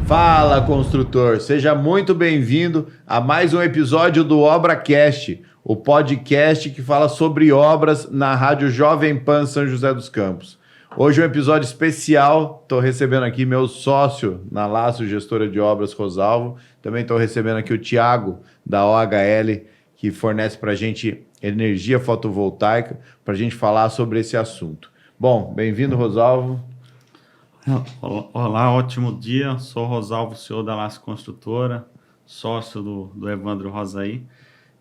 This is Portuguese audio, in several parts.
Fala, construtor! Seja muito bem-vindo a mais um episódio do ObraCast, o podcast que fala sobre obras na Rádio Jovem Pan São José dos Campos. Hoje é um episódio especial, estou recebendo aqui meu sócio na Laço Gestora de Obras, Rosalvo. Também estou recebendo aqui o Thiago, da OHL, que fornece para a gente energia fotovoltaica, para a gente falar sobre esse assunto. Bom, bem-vindo, Rosalvo. Olá, ótimo dia. Sou Rosalvo, CEO da Laço Construtora, sócio do Evandro Rosaí,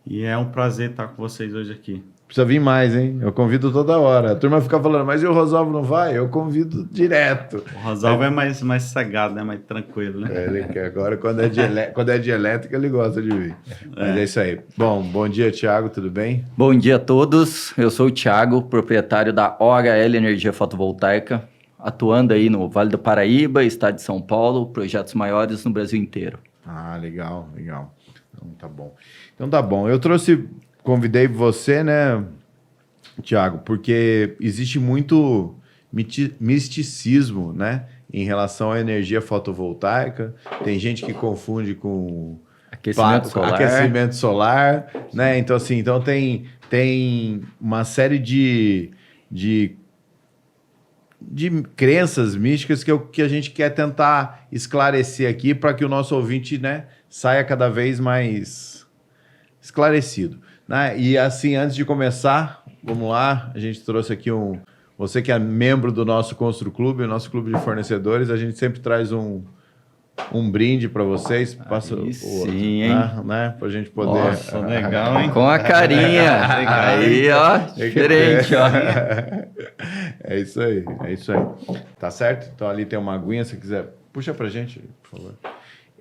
e é um prazer estar com vocês hoje aqui. Precisa vir mais, hein? Eu convido toda hora. A turma fica falando, mas e o Rosalvo não vai? Eu convido direto. O Rosalvo é mais cegado, né? Mais tranquilo, né? Ele quer. Agora, quando é de elétrica, ele gosta de vir. Mas é isso aí. Bom dia, Thiago, tudo bem? Bom dia a todos. Eu sou o Thiago, proprietário da OHL Energia Fotovoltaica, atuando aí no Vale do Paraíba, Estado de São Paulo, projetos maiores no Brasil inteiro. Ah, legal. Então tá bom. Convidei você, né, Thiago, porque existe muito misticismo, né, em relação à energia fotovoltaica. Tem gente que confunde com aquecimento solar, né? Então, assim, tem uma série de crenças místicas que a gente quer tentar esclarecer aqui para que o nosso ouvinte, né, saia cada vez mais esclarecido, né? E assim, antes de começar, vamos lá, a gente trouxe aqui você que é membro do nosso Constru Clube, o nosso clube de fornecedores, a gente sempre traz um brinde para vocês. Passa aí o sim, outro, hein? Né? Para a gente poder... Nossa, legal, hein? Com a carinha. Aí, ó, diferente, ó. É isso aí. Tá certo? Então ali tem uma aguinha, se quiser, puxa pra gente, por favor.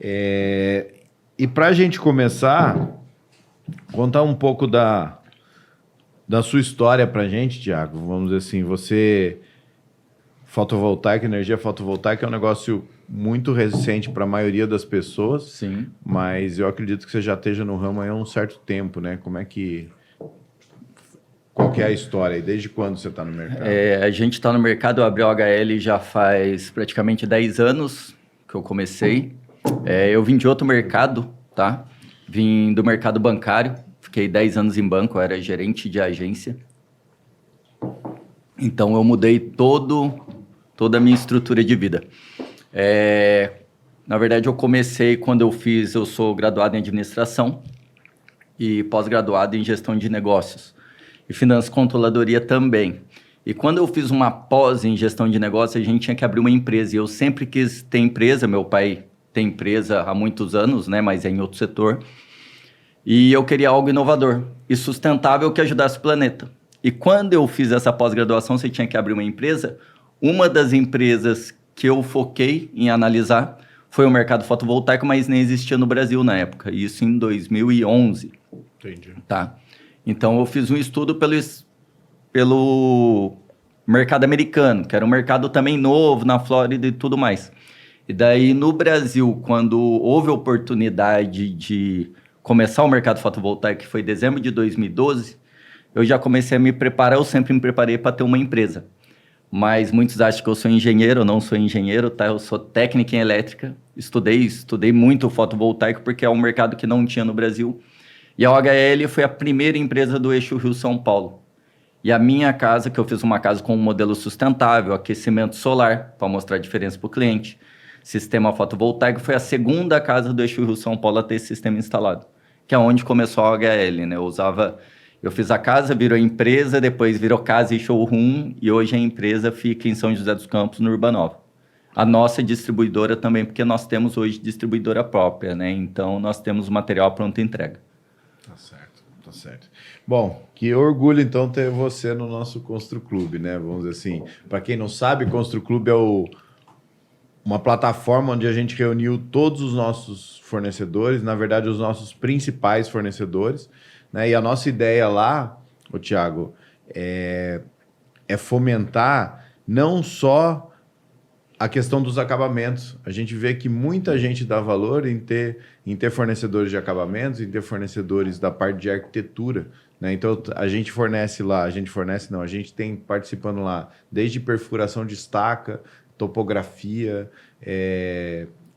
E pra gente começar, contar um pouco da sua história pra gente, Thiago. Vamos dizer assim, você... energia fotovoltaica é um negócio muito recente para a maioria das pessoas. Sim. Mas eu acredito que você já esteja no ramo há um certo tempo, né? Qual que é a história e desde quando você está no mercado? A gente está no mercado, eu abri o OHL já faz praticamente 10 anos que eu comecei. Eu vim de outro mercado, tá? Vim do mercado bancário, fiquei 10 anos em banco, eu era gerente de agência. Então eu mudei toda a minha estrutura de vida. Na verdade, eu comecei quando eu sou graduado em administração e pós-graduado em gestão de negócios e finanças e controladoria também. E quando eu fiz uma pós em gestão de negócios, a gente tinha que abrir uma empresa. E eu sempre quis ter empresa, meu pai tem empresa há muitos anos, né, mas é em outro setor. E eu queria algo inovador e sustentável que ajudasse o planeta. E quando eu fiz essa pós-graduação, você tinha que abrir uma empresa. Uma das empresas que eu foquei em analisar foi o mercado fotovoltaico, mas nem existia no Brasil na época. Isso em 2011. Entendi. Tá? Então, eu fiz um estudo pelo mercado americano, que era um mercado também novo na Flórida e tudo mais. E daí, no Brasil, quando houve a oportunidade de começar o mercado fotovoltaico, que foi em dezembro de 2012, eu já comecei a me preparar, eu sempre me preparei para ter uma empresa. Mas muitos acham que eu sou engenheiro, eu não sou engenheiro, tá? Eu sou técnico em elétrica, estudei muito fotovoltaico porque é um mercado que não tinha no Brasil. E a OHL foi a primeira empresa do eixo Rio-São Paulo. E a minha casa, que eu fiz uma casa com um modelo sustentável, aquecimento solar, para mostrar a diferença para o cliente, sistema fotovoltaico, foi a segunda casa do eixo Rio-São Paulo a ter esse sistema instalado, que é onde começou a OHL, né? Eu fiz a casa, virou empresa, depois virou casa e showroom, e hoje a empresa fica em São José dos Campos, no Urbanova. A nossa distribuidora também, porque nós temos hoje distribuidora própria, né? Então, nós temos material pronto entrega. Tá certo. Bom, que orgulho, então, ter você no nosso Constru Clube, né? Vamos dizer assim, para quem não sabe, Constru Clube é uma plataforma onde a gente reuniu todos os nossos fornecedores, na verdade, os nossos principais fornecedores, né? E a nossa ideia lá, Thiago, é fomentar não só a questão dos acabamentos. A gente vê que muita gente dá valor em ter fornecedores de acabamentos, em ter fornecedores da parte de arquitetura, né? Então, a gente tem participando lá desde perfuração de estaca, topografia,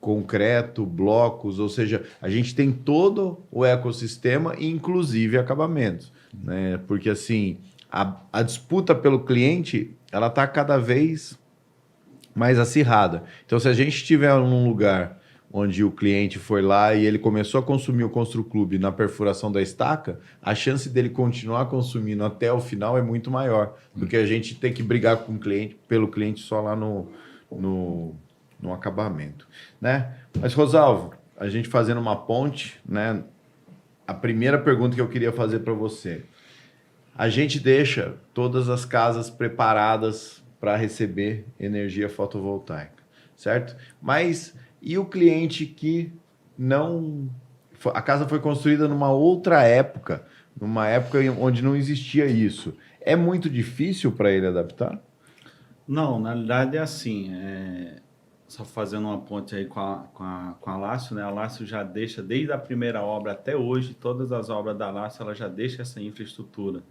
concreto, blocos, ou seja, a gente tem todo o ecossistema, inclusive acabamentos, né? Porque assim, a disputa pelo cliente, ela está cada vez mais acirrada. Então, se a gente estiver num lugar onde o cliente foi lá e ele começou a consumir o ConstruClube na perfuração da estaca, a chance dele continuar consumindo até o final é muito maior do que a gente ter que brigar com o cliente, pelo cliente só lá no acabamento, né? Mas, Rosalvo, a gente fazendo uma ponte, né? A primeira pergunta que eu queria fazer para você. A gente deixa todas as casas preparadas para receber energia fotovoltaica, certo? Mas e o cliente que não... A casa foi construída numa outra época, numa época onde não existia isso. É muito difícil para ele adaptar? Não, na realidade é assim, só fazendo uma ponte aí com a Lácio, né? A Lácio já deixa, desde a primeira obra até hoje, todas as obras da Lácio, ela já deixa essa infraestrutura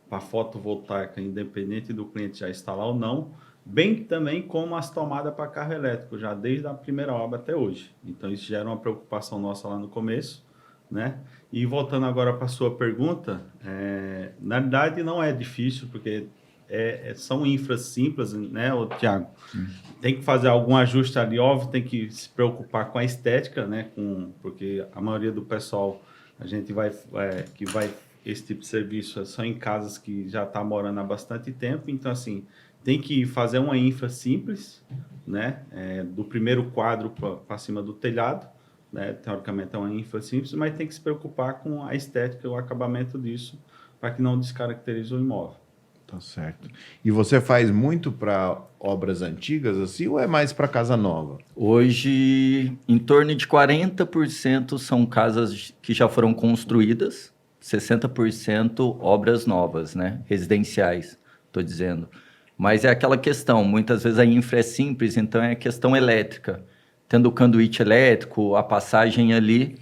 para fotovoltaica, independente do cliente já instalar ou não, bem também como as tomadas para carro elétrico, já desde a primeira obra até hoje. Então, isso já era uma preocupação nossa lá no começo, né? E voltando agora para a sua pergunta, na verdade não é difícil, porque são infras simples, né, Tiago? Tem que fazer algum ajuste ali, óbvio, tem que se preocupar com a estética, né? Porque a maioria do pessoal, a gente que vai esse tipo de serviço são em casas que já está morando há bastante tempo, então assim, tem que fazer uma infra simples, né? Do primeiro quadro para cima do telhado, né? Teoricamente é uma infra simples, mas tem que se preocupar com a estética e o acabamento disso para que não descaracterize o imóvel. Tá certo. E você faz muito para obras antigas assim ou é mais para casa nova? Hoje, em torno de 40% são casas que já foram construídas, 60% obras novas, né? Residenciais, estou dizendo. Mas é aquela questão, muitas vezes a infra é simples, então é questão elétrica. Tendo o conduíte elétrico, a passagem ali,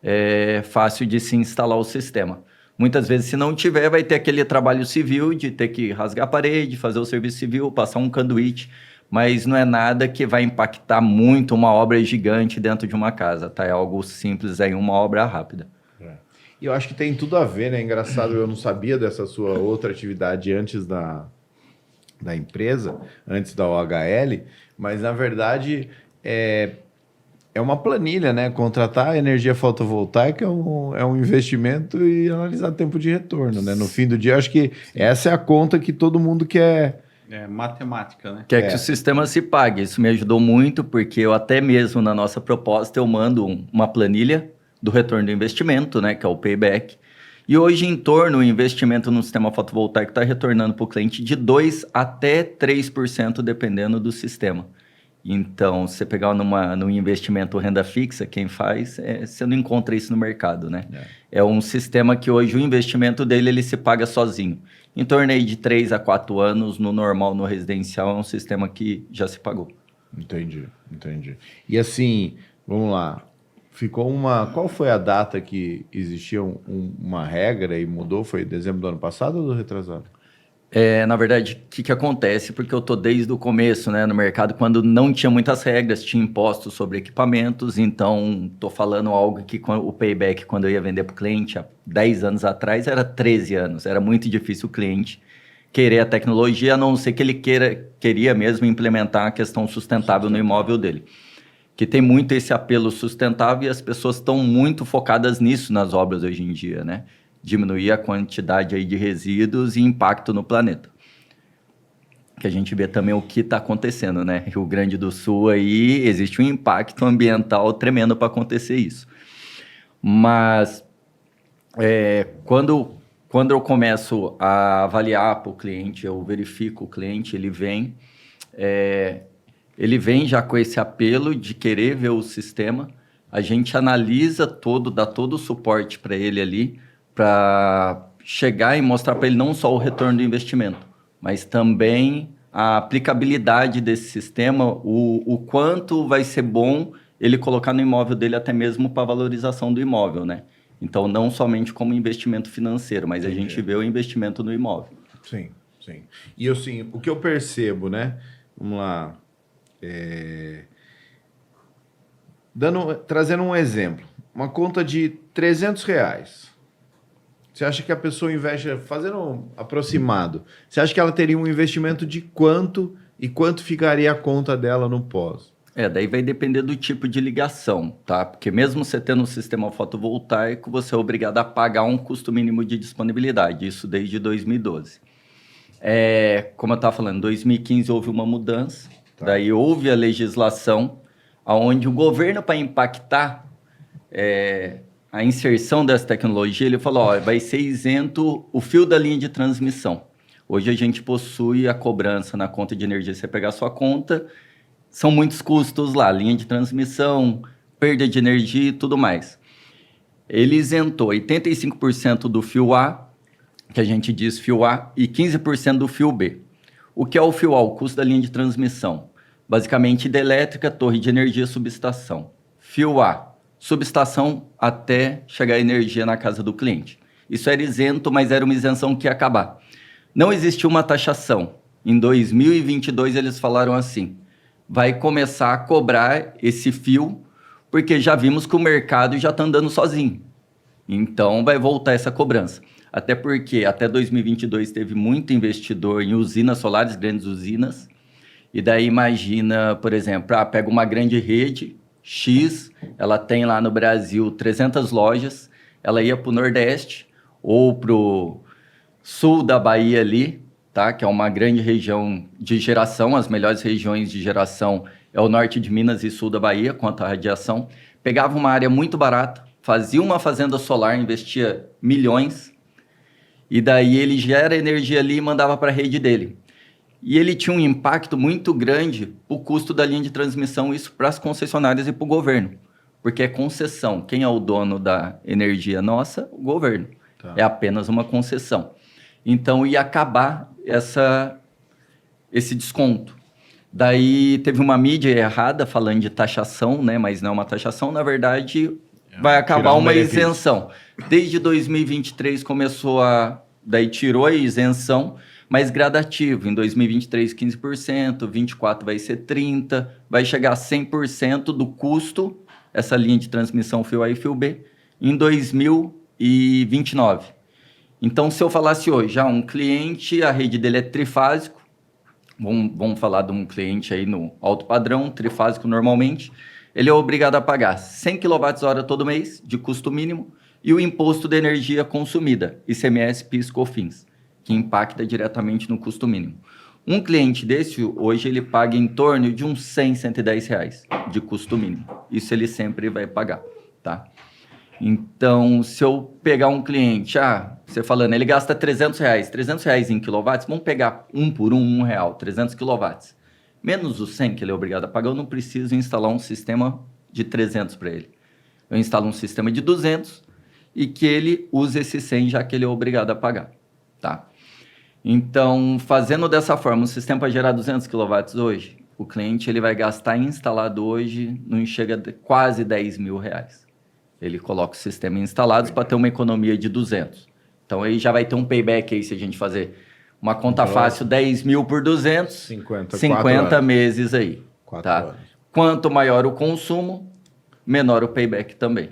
é fácil de se instalar o sistema. Muitas vezes, se não tiver, vai ter aquele trabalho civil de ter que rasgar a parede, fazer o serviço civil, passar um conduíte, mas não é nada que vai impactar muito uma obra gigante dentro de uma casa, tá? É algo simples aí, uma obra rápida. E eu acho que tem tudo a ver, né? Engraçado, eu não sabia dessa sua outra atividade antes da empresa, antes da OHL, mas na verdade é uma planilha, né? Contratar energia fotovoltaica é um investimento e analisar tempo de retorno, né? No fim do dia, eu acho que essa é a conta que todo mundo quer. É matemática, né? Quer que o sistema se pague. Isso me ajudou muito, porque eu até mesmo na nossa proposta eu mando uma planilha do retorno do investimento, né? Que é o payback. E hoje, em torno, o investimento no sistema fotovoltaico está retornando para o cliente de 2% até 3%, dependendo do sistema. Então, se você pegar num investimento renda fixa, quem faz, você não encontra isso no mercado, né? É um sistema que hoje o investimento dele ele se paga sozinho. Em torno aí de 3 a 4 anos, no normal, no residencial, é um sistema que já se pagou. Entendi. E assim, vamos lá. Qual foi a data que existia uma regra e mudou? Foi dezembro do ano passado ou do retrasado? Na verdade, o que acontece? Porque eu estou desde o começo, né, no mercado, quando não tinha muitas regras, tinha impostos sobre equipamentos, então estou falando algo que o payback, quando eu ia vender para o cliente, há 10 anos atrás, era 13 anos. Era muito difícil o cliente querer a tecnologia, a não ser que ele queria mesmo implementar a questão sustentável no imóvel dele. Que tem muito esse apelo sustentável e as pessoas estão muito focadas nisso nas obras hoje em dia, né? Diminuir a quantidade aí de resíduos e impacto no planeta. Que a gente vê também o que está acontecendo, né? Rio Grande do Sul aí existe um impacto ambiental tremendo para acontecer isso. Mas quando eu começo a avaliar para o cliente, eu verifico o cliente, ele vem já com esse apelo de querer ver o sistema, a gente analisa dá todo o suporte para ele ali, para chegar e mostrar para ele não só o retorno do investimento, mas também a aplicabilidade desse sistema, o quanto vai ser bom ele colocar no imóvel dele, até mesmo para a valorização do imóvel, né? Então, não somente como investimento financeiro, mas Entendi. A gente vê o investimento no imóvel. Sim. E assim, o que eu percebo, né? Vamos lá. Trazendo um exemplo, uma conta de R$ 300. Você acha que a pessoa investe, fazendo um aproximado, você acha que ela teria um investimento de quanto e quanto ficaria a conta dela no pós? Daí vai depender do tipo de ligação, tá? Porque mesmo você tendo um sistema fotovoltaico, você é obrigado a pagar um custo mínimo de disponibilidade, isso desde 2012. Como eu estava falando, em 2015 houve uma mudança, daí houve a legislação, onde o governo, para impactar a inserção dessa tecnologia, ele falou, ó, vai ser isento o fio da linha de transmissão. Hoje a gente possui a cobrança na conta de energia, você pegar a sua conta, são muitos custos lá, linha de transmissão, perda de energia e tudo mais. Ele isentou 85% do fio A, que a gente diz fio A, e 15% do fio B. O que é o fio A? O custo da linha de transmissão. Basicamente, hidrelétrica, torre de energia, subestação. Fio A, subestação até chegar a energia na casa do cliente. Isso era isento, mas era uma isenção que ia acabar. Não existia uma taxação. Em 2022, eles falaram assim, vai começar a cobrar esse fio, porque já vimos que o mercado já está andando sozinho. Então, vai voltar essa cobrança. Até porque, até 2022, teve muito investidor em usinas solares, grandes usinas. E daí, imagina, por exemplo, pega uma grande rede, X, ela tem lá no Brasil 300 lojas, ela ia para o Nordeste ou para o sul da Bahia ali, tá? Que é uma grande região de geração, as melhores regiões de geração é o norte de Minas e sul da Bahia, quanto à radiação. Pegava uma área muito barata, fazia uma fazenda solar, investia milhões, e daí ele gera energia ali e mandava para a rede dele. E ele tinha um impacto muito grande o custo da linha de transmissão, isso para as concessionárias e para o governo. Porque é concessão. Quem é o dono da energia nossa? O governo. Tá. É apenas uma concessão. Então, ia acabar esse desconto. Daí, teve uma mídia errada falando de taxação, né? Mas não é uma taxação. Na verdade, vai acabar uma isenção. Desde 2023 começou daí tirou a isenção, mas gradativo. Em 2023, 15%, 24% vai ser 30%, vai chegar a 100% do custo, essa linha de transmissão fio A e fio B, em 2029. Então, se eu falasse hoje, um cliente, a rede dele é trifásico, vamos falar de um cliente aí no alto padrão, trifásico normalmente, ele é obrigado a pagar 100 kWh todo mês, de custo mínimo, e o imposto de energia consumida, ICMS, PIS, COFINS, que impacta diretamente no custo mínimo. Um cliente desse, hoje, ele paga em torno de uns 100, 110 reais de custo mínimo. Isso ele sempre vai pagar, tá? Então, se eu pegar um cliente, você falando, ele gasta 300 reais em quilowatts, vamos pegar um por um real, 300 quilowatts. Menos os 100 que ele é obrigado a pagar, eu não preciso instalar um sistema de 300 para ele. Eu instalo um sistema de 200 e que ele use esse 100, já que ele é obrigado a pagar, tá? Então, fazendo dessa forma, um sistema para gerar 200 kW hoje, o cliente ele vai gastar instalado hoje, não chega a quase 10 mil reais. Ele coloca o sistema instalado para ter uma economia de 200. Então, aí já vai ter um payback aí, se a gente fazer uma conta fácil, 10 mil por 200, 50 meses aí. 4 anos. Quanto maior o consumo, menor o payback também.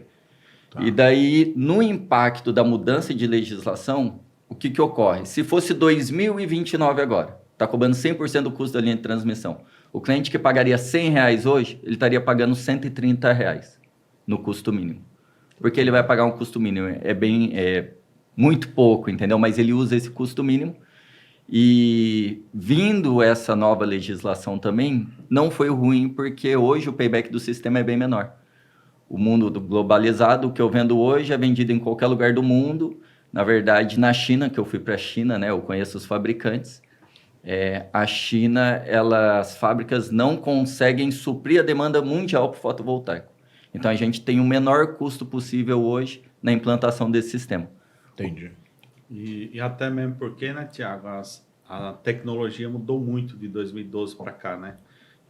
Tá. E daí, no impacto da mudança de legislação, o que ocorre? Se fosse 2029 agora, está cobrando 100% do custo da linha de transmissão. O cliente que pagaria 100 reais hoje, ele estaria pagando 130 reais no custo mínimo. Porque ele vai pagar um custo mínimo. É muito pouco, entendeu? Mas ele usa esse custo mínimo. E vindo essa nova legislação também, não foi ruim, porque hoje o payback do sistema é bem menor. O mundo globalizado, o que eu vendo hoje é vendido em qualquer lugar do mundo. Na verdade, na China, que eu fui para a China, né, eu conheço os fabricantes, a China, as fábricas não conseguem suprir a demanda mundial para o fotovoltaico. Então, a gente tem o menor custo possível hoje na implantação desse sistema. Entendi. E até mesmo porque, né, Tiago, a tecnologia mudou muito de 2012 para cá, né?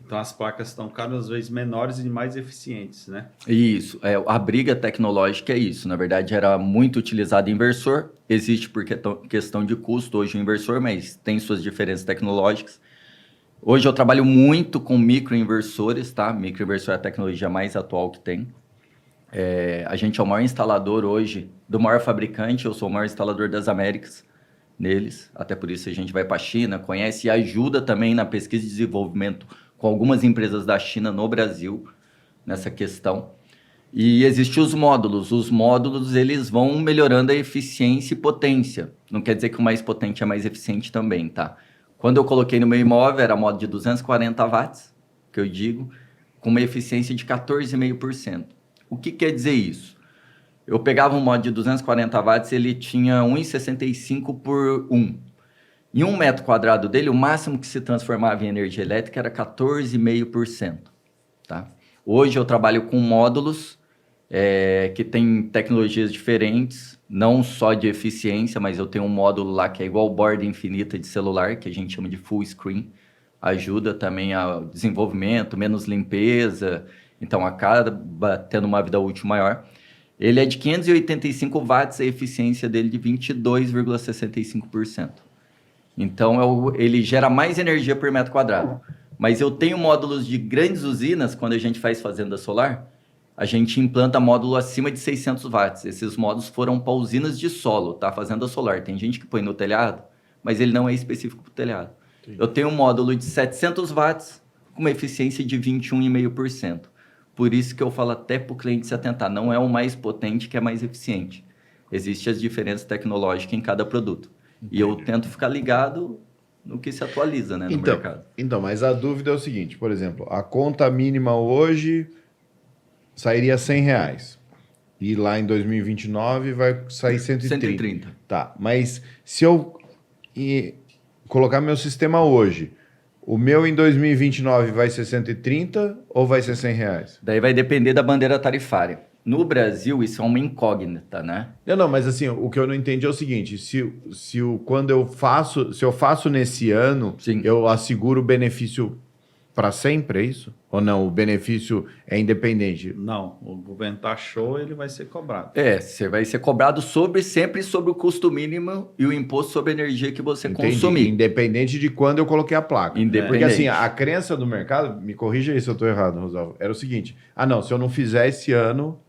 Então, as placas estão cada vez menores e mais eficientes, né? Isso. A briga tecnológica é isso. Na verdade, era muito utilizado inversor. Existe por questão de custo hoje o inversor, mas tem suas diferenças tecnológicas. Hoje eu trabalho muito com microinversores, tá? Microinversor é a tecnologia mais atual que tem. A gente é o maior instalador hoje do maior fabricante, eu sou o maior instalador das Américas neles, até por isso a gente vai para a China, conhece e ajuda também na pesquisa e desenvolvimento com algumas empresas da China no Brasil, nessa questão. E existem os módulos eles vão melhorando a eficiência e potência, não quer dizer que o mais potente é mais eficiente também, tá? Quando eu coloquei no meu imóvel, era módulo de 240 watts, que eu digo, com uma eficiência de 14,5%. O que quer dizer isso? Eu pegava um módulo de 240 watts, ele tinha 1,65 por 1. Em 1 metro quadrado dele, o máximo que se transformava em energia elétrica era 14,5%. Tá? Hoje eu trabalho com módulos que tem tecnologias diferentes, não só de eficiência, mas eu tenho um módulo lá que é igual borda infinita de celular, que a gente chama de full screen. Ajuda também ao desenvolvimento, menos limpeza, então acaba tendo uma vida útil maior. Ele é de 585 watts, a eficiência dele de 22,65%. Então, ele gera mais energia por metro quadrado. Mas eu tenho módulos de grandes usinas, quando a gente faz fazenda solar, a gente implanta módulo acima de 600 watts. Esses módulos foram para usinas de solo, tá? Fazenda solar. Tem gente que põe no telhado, mas ele não é específico para o telhado. Sim. Eu tenho um módulo de 700 watts com uma eficiência de 21,5%. Por isso que eu falo até para o cliente se atentar. Não é o mais potente que é mais eficiente. Existem as diferenças tecnológicas em cada produto. Entendi. E eu tento ficar ligado no que se atualiza, né, no mercado. Então, mas a dúvida é o seguinte, por exemplo, a conta mínima hoje sairia R$100. E lá em 2029 vai sair 130. Tá, mas se eu colocar meu sistema hoje, o meu em 2029 vai ser 130 ou vai ser R$100? Daí vai depender da bandeira tarifária. No Brasil, isso é uma incógnita, né? Não, mas assim, o que eu não entendi é o seguinte, se eu faço nesse ano, sim, eu asseguro o benefício para sempre, é isso? Ou não, o benefício é independente? Não, o governo taxou, ele vai ser cobrado. Você vai ser cobrado sempre sobre o custo mínimo e o imposto sobre a energia que você consumir. Independente de quando eu coloquei a placa. Independente. Porque assim, a crença do mercado, me corrija aí se eu estou errado, Rosalvo, era o seguinte, não, se eu não fizer esse ano,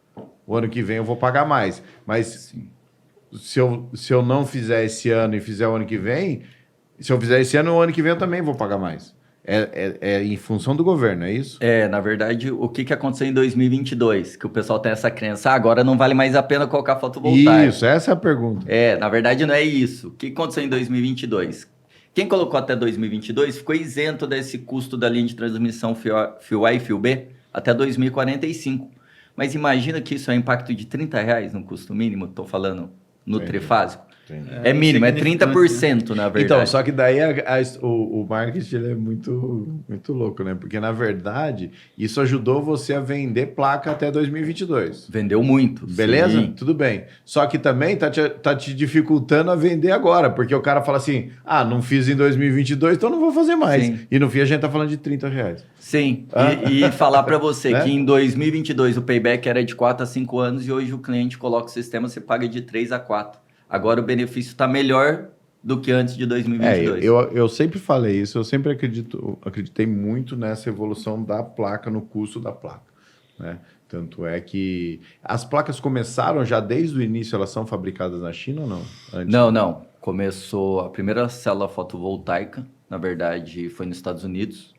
o ano que vem eu vou pagar mais. Mas se eu não fizer esse ano e fizer o ano que vem, se eu fizer esse ano, o ano que vem eu também vou pagar mais. É em função do governo, é isso? Na verdade, o que aconteceu em 2022? Que o pessoal tem essa crença, agora não vale mais a pena colocar fotovoltaica. Isso, essa é a pergunta. Na verdade não é isso. O que aconteceu em 2022? Quem colocou até 2022 ficou isento desse custo da linha de transmissão fio A e fio B até 2045. Mas imagina que isso é um impacto de R$30 no custo mínimo, estou falando no trifásico. É mínimo, é 30%, na verdade. Então, só que daí o marketing ele é muito, muito louco, né? Porque, na verdade, isso ajudou você a vender placa até 2022. Vendeu muito. Beleza? Sim. Tudo bem. Só que também tá te dificultando a vender agora, porque o cara fala assim, não fiz em 2022, então não vou fazer mais. Sim. E no fim a gente tá falando de R$30. Sim, e falar para você que em 2022 o payback era de 4 a 5 anos e hoje o cliente coloca o sistema, você paga de 3 a 4. Agora o benefício está melhor do que antes de 2022. Eu sempre falei isso, eu sempre acreditei muito nessa evolução da placa, no custo da placa, né? Tanto é que as placas começaram já desde o início, elas são fabricadas na China ou não? Antes? Não. Começou a primeira célula fotovoltaica, na verdade foi nos Estados Unidos.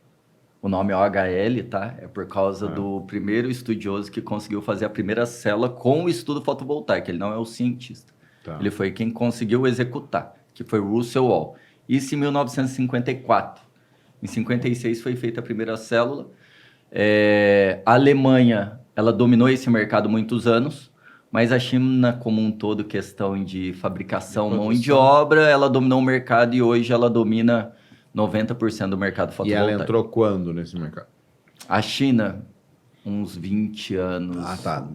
O nome é OHL, tá? É por causa do primeiro estudioso que conseguiu fazer a primeira célula com o estudo fotovoltaico. Ele não é o cientista. Tá. Ele foi quem conseguiu executar, que foi Russell Wall. Isso em 1954. Em 56 foi feita a primeira célula. A Alemanha, ela dominou esse mercado muitos anos, mas a China, como um todo, questão de fabricação, mão de obra, ela dominou o mercado e hoje ela domina 90% do mercado fotovoltaico. E ela entrou quando nesse mercado? A China, uns 20 anos,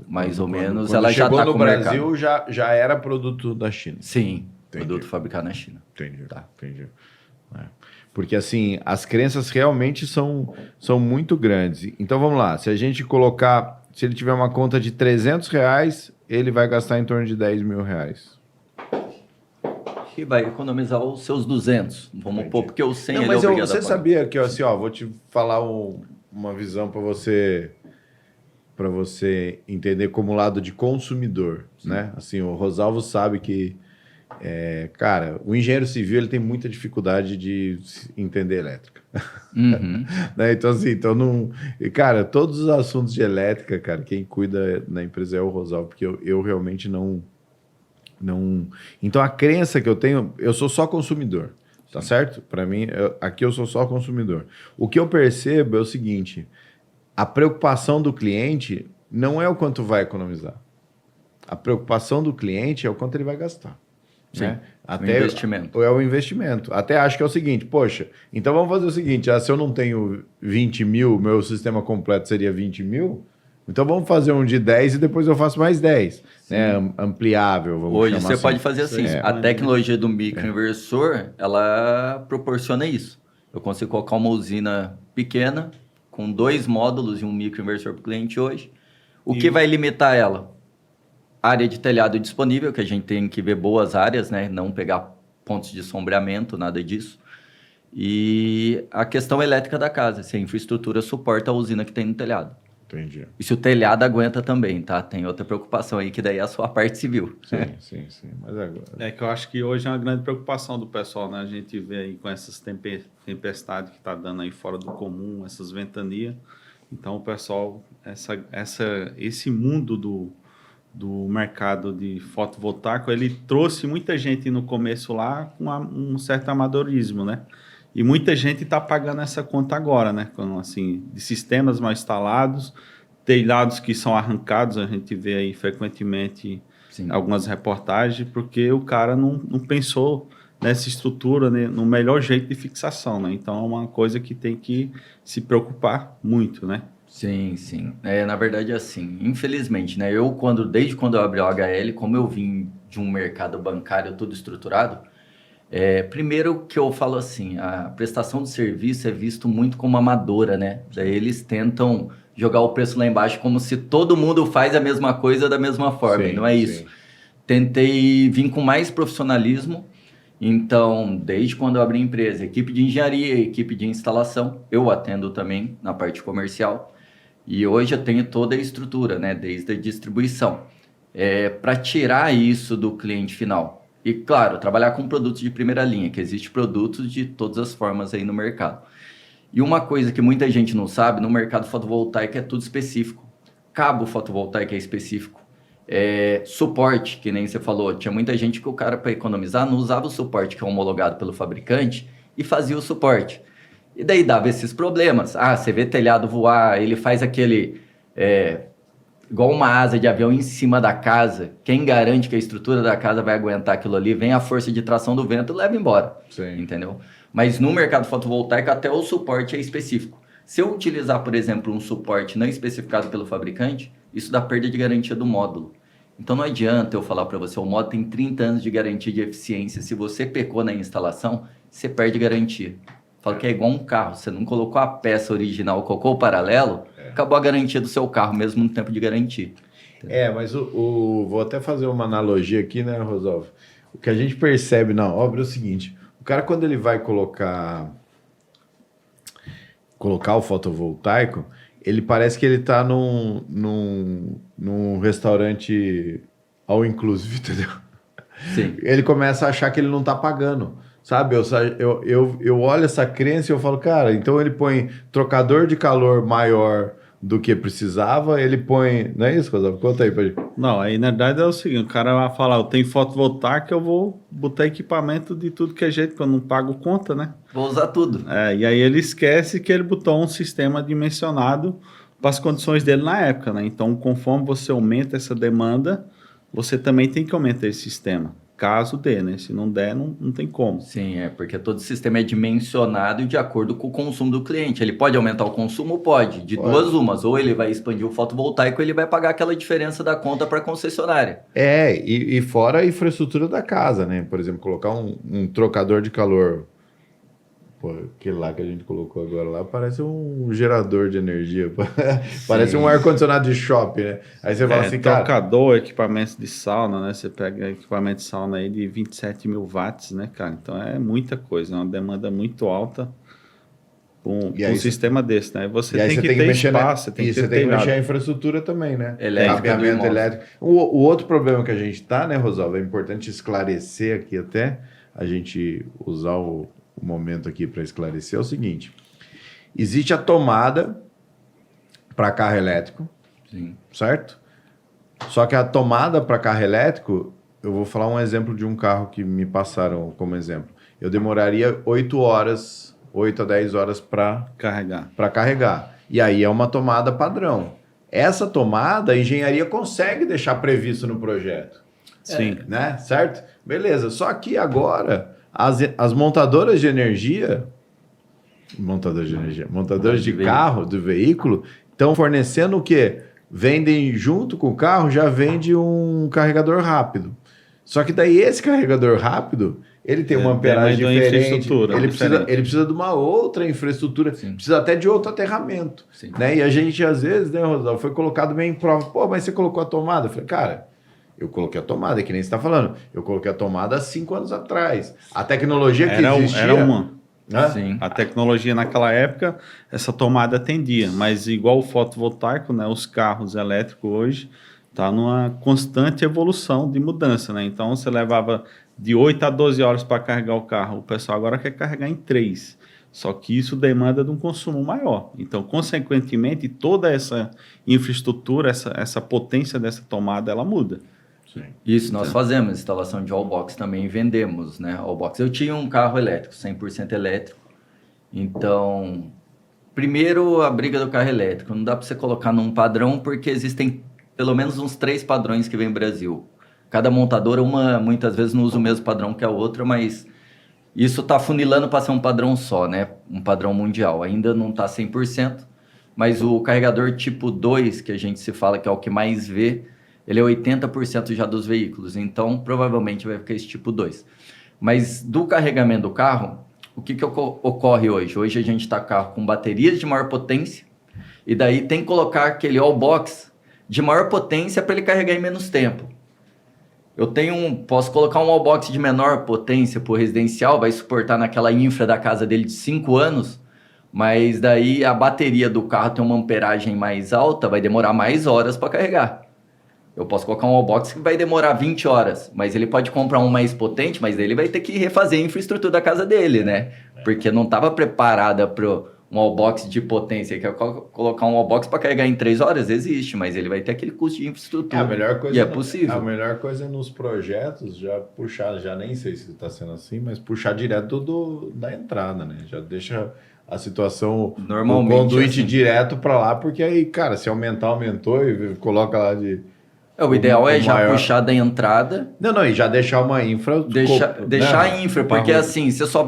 mais ou menos, quando ela já está com o mercado. Chegou no Brasil, já era produto da China? Sim, produto fabricado na China. Entendi. Porque assim, as crenças realmente são muito grandes. Então vamos lá, se a gente colocar, se ele tiver uma conta de R$300, ele vai gastar em torno de R$10 mil. e vai economizar os seus 200. Vamos pôr, porque o 100 Não, ele é mas obrigado a você pagar. sabia que, assim, ó, vou te falar uma visão para você entender como lado de consumidor, né? Assim, o Rosalvo sabe que, cara, o engenheiro civil ele tem muita dificuldade de entender elétrica. Uhum. Né? Então, assim, não. E, cara, todos os assuntos de elétrica, cara, quem cuida na empresa é o Rosalvo, porque eu realmente não. Então, a crença que eu tenho, eu sou só consumidor, tá certo? Para mim, aqui eu sou só consumidor. O que eu percebo é o seguinte: a preocupação do cliente não é o quanto vai economizar. A preocupação do cliente é o quanto ele vai gastar. Sim, Né? o investimento. É o investimento. Até acho que é o seguinte, poxa, então vamos fazer o seguinte, se eu não tenho 20 mil, meu sistema completo seria 20 mil, então vamos fazer um de 10 e depois eu faço mais 10. Né? Ampliável, vamos Hoje chamar você assim. pode fazer assim, Isso aí, a tecnologia do microinversor, ela proporciona isso. Eu consigo colocar uma usina pequena, com 2 módulos e um microinversor para o cliente hoje. O que vai limitar ela? Área de telhado disponível, que a gente tem que ver boas áreas, né? Não pegar pontos de sombreamento, nada disso. E a questão elétrica da casa, se a infraestrutura suporta a usina que tem no telhado. Entendi. E se o telhado aguenta também, tá? Tem outra preocupação aí, que daí é a sua parte civil. Sim. Mas agora... É que eu acho que hoje é uma grande preocupação do pessoal, né? A gente vê aí com essas tempestades que tá dando aí fora do comum, essas ventanias. Então, o pessoal, esse mundo do mercado de fotovoltaico, ele trouxe muita gente no começo lá com um certo amadorismo, né? E muita gente está pagando essa conta agora, né? Com, assim, de sistemas mal instalados, telhados que são arrancados, a gente vê aí frequentemente Sim. algumas reportagens, porque o cara não pensou nessa estrutura, né, no melhor jeito de fixação, né? Então é uma coisa que tem que se preocupar muito, né? Sim. Na verdade, assim, infelizmente, né? Desde quando eu abri o HL, como eu vim de um mercado bancário tudo estruturado, primeiro que eu falo assim, a prestação de serviço é visto muito como amadora, né? Daí eles tentam jogar o preço lá embaixo como se todo mundo faz a mesma coisa da mesma forma, e não é isso. Tentei vir com mais profissionalismo, então, desde quando eu abri a empresa, equipe de engenharia, equipe de instalação, eu atendo também na parte comercial, e hoje eu tenho toda a estrutura, né? Desde a distribuição, para tirar isso do cliente final. E, claro, trabalhar com produtos de primeira linha, que existe produtos de todas as formas aí no mercado. E uma coisa que muita gente não sabe, no mercado fotovoltaico é tudo específico. Cabo fotovoltaico é específico. Suporte, que nem você falou, tinha muita gente que o cara, para economizar, não usava o suporte que é homologado pelo fabricante e fazia o suporte. E daí dava esses problemas. Você vê telhado voar, ele faz aquele... igual uma asa de avião em cima da casa. Quem garante que a estrutura da casa vai aguentar aquilo ali? Vem a força de tração do vento e leva embora. Sim. Entendeu? Mas no mercado fotovoltaico até o suporte é específico. Se eu utilizar, por exemplo, um suporte não especificado pelo fabricante, isso dá perda de garantia do módulo. Então não adianta eu falar para você, o módulo tem 30 anos de garantia de eficiência. Se você pecou na instalação, você perde garantia. Falo que é igual um carro, você não colocou a peça original, colocou o paralelo, acabou a garantia do seu carro, mesmo no tempo de garantia. Mas vou até fazer uma analogia aqui, né, Rosalvo? O que a gente percebe na obra é o seguinte, o cara quando ele vai colocar o fotovoltaico, ele parece que ele está num restaurante all inclusive, entendeu? Sim. Ele começa a achar que ele não está pagando. Sabe, eu olho essa crença e eu falo, cara, então ele põe trocador de calor maior do que precisava, ele põe... Não é isso, Rosalvo? Conta aí pra gente. Não, aí na verdade é o seguinte, o cara vai falar, eu tenho fotovoltaica, eu vou botar equipamento de tudo que é jeito, porque eu não pago conta, né? Vou usar tudo. E aí ele esquece que ele botou um sistema dimensionado para as condições dele na época, né? Então, conforme você aumenta essa demanda, você também tem que aumentar esse sistema. Caso dê, né? Se não der, não tem como. Sim, porque todo sistema é dimensionado de acordo com o consumo do cliente. Ele pode aumentar o consumo? Pode. De duas umas. Ou ele vai expandir o fotovoltaico, ou ele vai pagar aquela diferença da conta para a concessionária. E fora a infraestrutura da casa, né? Por exemplo, colocar um trocador de calor Pô, aquele lá que a gente colocou agora lá parece um gerador de energia. Parece um ar-condicionado de shopping, né? Aí você fala assim, cara... Trocador, equipamentos de sauna, né? Você pega equipamento de sauna aí de 27 mil watts, né, cara? Então é muita coisa, é uma demanda muito alta para um sistema desse, né? Você tem que ter espaço, você tem que ter mexer a infraestrutura também, né? Elétrica Cabeamento elétrico. O outro problema que a gente tá, né, Rosalvo? É importante esclarecer aqui até, a gente usar o momento aqui para esclarecer, é o seguinte. Existe a tomada para carro elétrico, Sim. certo? Só que a tomada para carro elétrico, eu vou falar um exemplo de um carro que me passaram como exemplo. Eu demoraria 8 a 10 horas para carregar. E aí é uma tomada padrão. Essa tomada, a engenharia consegue deixar previsto no projeto. Sim. Né? Certo? Beleza. Só que agora, as montadoras de energia, montadoras de carro, do veículo, estão fornecendo o quê? Vendem junto com o carro, já vende um carregador rápido. Só que daí esse carregador rápido, ele tem uma amperagem diferente, ele precisa de uma outra infraestrutura, Sim. precisa até de outro aterramento. Né? E a gente, às vezes, né, Rosalvo, foi colocado meio em prova. Pô, mas você colocou a tomada? Eu falei, cara, eu coloquei a tomada, é que nem você está falando. Eu coloquei a tomada há 5 anos atrás. A tecnologia que existia... Era uma. Sim. A tecnologia naquela época, essa tomada atendia, mas igual o fotovoltaico, né, os carros elétricos hoje tá numa constante evolução de mudança, né? Então você levava de 8 a 12 horas para carregar o carro, o pessoal agora quer carregar em 3. Só que isso demanda de um consumo maior. Então, consequentemente, toda essa infraestrutura, essa potência dessa tomada, ela muda. Sim. Isso, nós fazemos instalação de wallbox também, vendemos, né, wallbox. Eu tinha um carro elétrico, 100% elétrico, então, primeiro a briga do carro elétrico, não dá para você colocar num padrão, porque existem pelo menos uns 3 padrões que vem no Brasil. Cada montadora, uma muitas vezes não usa o mesmo padrão que a outra, mas isso está funilando para ser um padrão só, né, um padrão mundial. Ainda não está 100%, mas o carregador tipo 2, que a gente se fala que é o que mais vê, ele é 80% já dos veículos, então provavelmente vai ficar esse tipo 2. Mas do carregamento do carro, o que ocorre hoje? Hoje a gente está com carro com baterias de maior potência, e daí tem que colocar aquele all-box de maior potência para ele carregar em menos tempo. Posso colocar um all-box de menor potência para o residencial, vai suportar naquela infra da casa dele de 5 anos, mas daí a bateria do carro tem uma amperagem mais alta, vai demorar mais horas para carregar. Eu posso colocar um wallbox que vai demorar 20 horas, mas ele pode comprar um mais potente, mas ele vai ter que refazer a infraestrutura da casa dele, né? Porque não estava preparada para um wallbox de potência. Quer colocar um wallbox para carregar em 3 horas? Existe, mas ele vai ter aquele custo de infraestrutura. A melhor coisa, e é possível. A melhor coisa é nos projetos já puxar, já nem sei se está sendo assim, mas puxar direto da entrada, né? Já deixa a situação, normalmente, o conduíte assim, direto para lá, porque aí, cara, se aumentar, aumentou e coloca lá de... O ideal é já maior... puxar da entrada. Não, e já deixar uma infra... Deixar a infra, porque assim, você só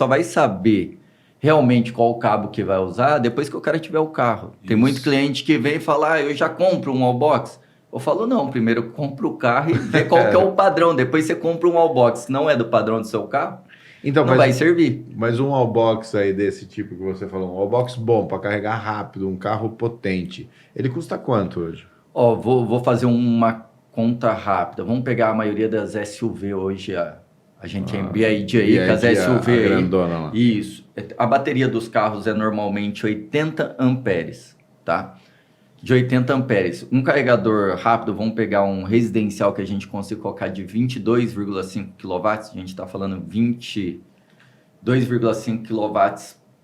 vai saber realmente qual cabo que vai usar depois que o cara tiver o carro. Tem muito cliente que vem e fala, eu já compro um wallbox. Eu falo, não, primeiro compra o carro e vê qual que é o padrão. Depois você compra um wallbox, se não é do padrão do seu carro, então, não vai servir. Mas um wallbox aí desse tipo que você falou, um wallbox bom para carregar rápido, um carro potente, ele custa quanto hoje? Vou fazer uma conta rápida. Vamos pegar a maioria das SUV hoje, a gente é BYD aí, com as SUV aí. Grandona lá. Isso. A bateria dos carros é normalmente 80 amperes, tá? De 80 amperes. Um carregador rápido, vamos pegar um residencial que a gente consiga colocar de 22,5 kW, a gente está falando 22,5 kW